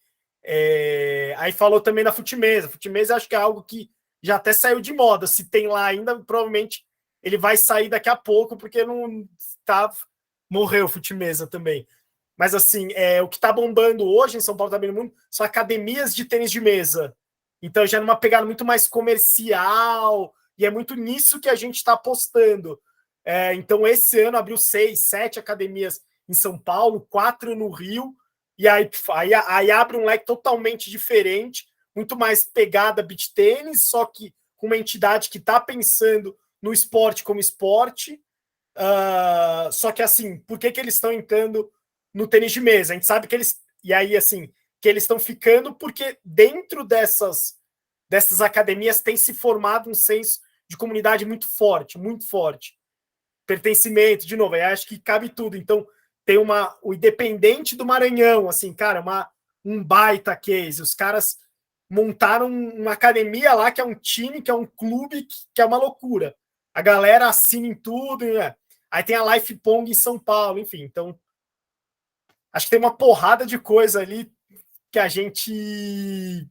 aí falou também da Fute-Mesa. Fute-Mesa acho que é algo que já até saiu de moda. Se tem lá ainda, provavelmente ele vai sair daqui a pouco, porque não tá, morreu o Fute-Mesa também. Mas assim, o que tá bombando hoje em São Paulo, também no mundo, são academias de tênis de mesa. Então já numa pegada muito mais comercial, e é muito nisso que a gente está apostando. Então esse ano abriu 6, 7 academias em São Paulo, 4 no Rio, e aí abre um leque totalmente diferente, muito mais pegada beach tênis, só que com uma entidade que está pensando no esporte como esporte. Só que assim, por que eles estão entrando no tênis de mesa? A gente sabe que eles estão ficando porque dentro dessas academias tem se formado um senso de comunidade muito forte, pertencimento, de novo, eu acho que cabe tudo. Então tem o Independente do Maranhão, assim, cara, um baita case. Os caras montaram uma academia lá, que é um time, que é um clube, que é uma loucura. A galera assina em tudo, né? Aí tem a Life Pong em São Paulo, enfim. Então, acho que tem uma porrada de coisa ali que a gente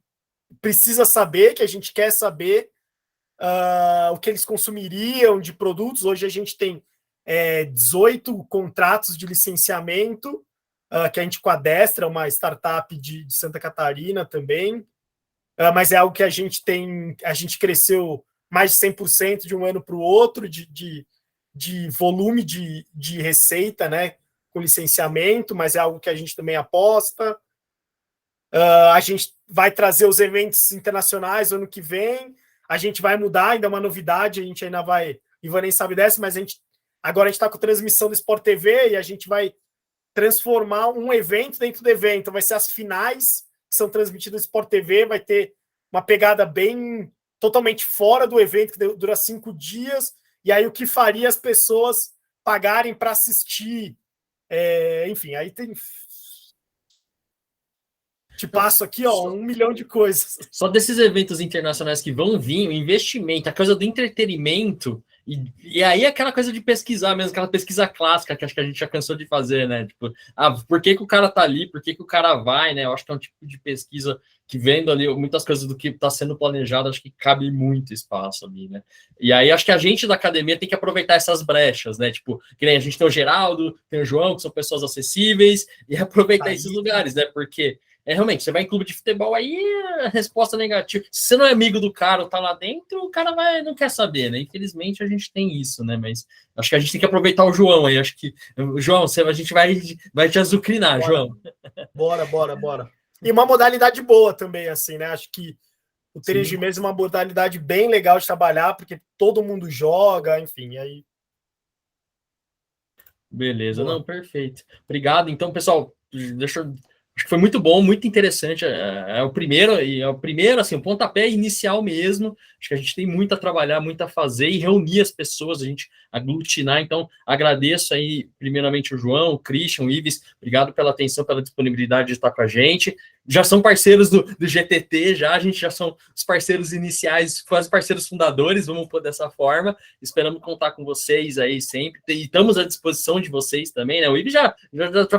precisa saber, que a gente quer saber, o que eles consumiriam de produtos. Hoje a gente tem 18 contratos de licenciamento, que a gente quadestra, uma startup de Santa Catarina também, mas é algo que a gente cresceu mais de 100% de um ano para o outro, de volume de receita, né, com licenciamento, mas é algo que a gente também aposta. A gente vai trazer os eventos internacionais ano que vem, a gente vai mudar, ainda é uma novidade, a gente ainda vai, Ivan nem sabe dessa, mas agora a gente está com transmissão do Sport TV e a gente vai transformar um evento dentro do evento. Vai ser as finais que são transmitidas no Sport TV, vai ter uma pegada bem totalmente fora do evento, que dura 5 dias, e aí o que faria as pessoas pagarem para assistir. Enfim, aí tem... Te passo aqui, 1 milhão de coisas. Só desses eventos internacionais que vão vir, o investimento, a coisa do entretenimento, e aí aquela coisa de pesquisar mesmo, aquela pesquisa clássica que acho que a gente já cansou de fazer, né? Tipo, por que o cara tá ali, por que o cara vai, né? Eu acho que é um tipo de pesquisa que, vendo ali muitas coisas do que está sendo planejado, acho que cabe muito espaço ali, né? E aí acho que a gente da academia tem que aproveitar essas brechas, né? Tipo, que nem a gente tem o Geraldo, tem o João, que são pessoas acessíveis, e aproveitar esses lugares, né? Porque realmente, você vai em clube de futebol, aí a resposta é negativa. Se você não é amigo do cara ou tá lá dentro, o cara não quer saber, né? Infelizmente, a gente tem isso, né? Mas acho que a gente tem que aproveitar o João aí. Acho que, João, a gente vai te azucrinar, João. Bora. E uma modalidade boa também, assim, né? Acho que o tênis de mesa é uma modalidade bem legal de trabalhar, porque todo mundo joga, enfim, aí... Beleza, boa. Não, perfeito. Obrigado. Então, pessoal, acho que foi muito bom, muito interessante. É o primeiro, assim, o pontapé inicial mesmo. Acho que a gente tem muito a trabalhar, muito a fazer e reunir as pessoas, a gente aglutinar. Então, agradeço aí, primeiramente, o João, o Christian, o Ives. Obrigado pela atenção, pela disponibilidade de estar com a gente. Já são parceiros do GTT, a gente já são os parceiros iniciais, quase parceiros fundadores, vamos pôr dessa forma. Esperamos contar com vocês aí sempre. E estamos à disposição de vocês também, né? O Ives já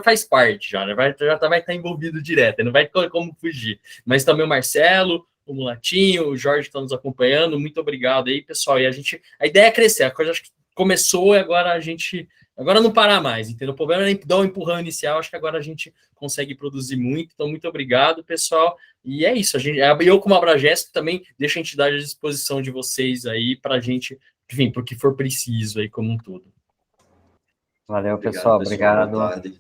faz parte, já vai estar envolvido direto, não vai ter como fugir. Mas também o Marcelo, o Mulatinho, o Jorge que estão nos acompanhando, muito obrigado aí, pessoal. E a ideia é crescer, a coisa acho que começou e agora não parar mais, entendeu? O problema é dar um empurrão inicial, acho que agora a gente consegue produzir muito, então muito obrigado, pessoal. E é isso, eu como Abragesp também deixo a entidade à disposição de vocês aí para a gente, enfim, para o que for preciso aí como um todo. Valeu, pessoal. Obrigado.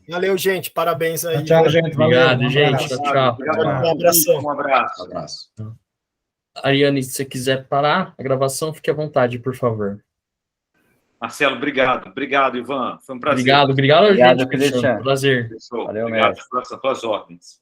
Valeu, gente. Parabéns aí. Tchau, gente. Obrigado, gente. Tchau. Um abraço. Ariane, se você quiser parar a gravação, fique à vontade, por favor. Marcelo, obrigado. Obrigado, Ivan. Foi um prazer. Obrigado, gente. Cristian. Prazer. Valeu, obrigado pelas tuas ordens.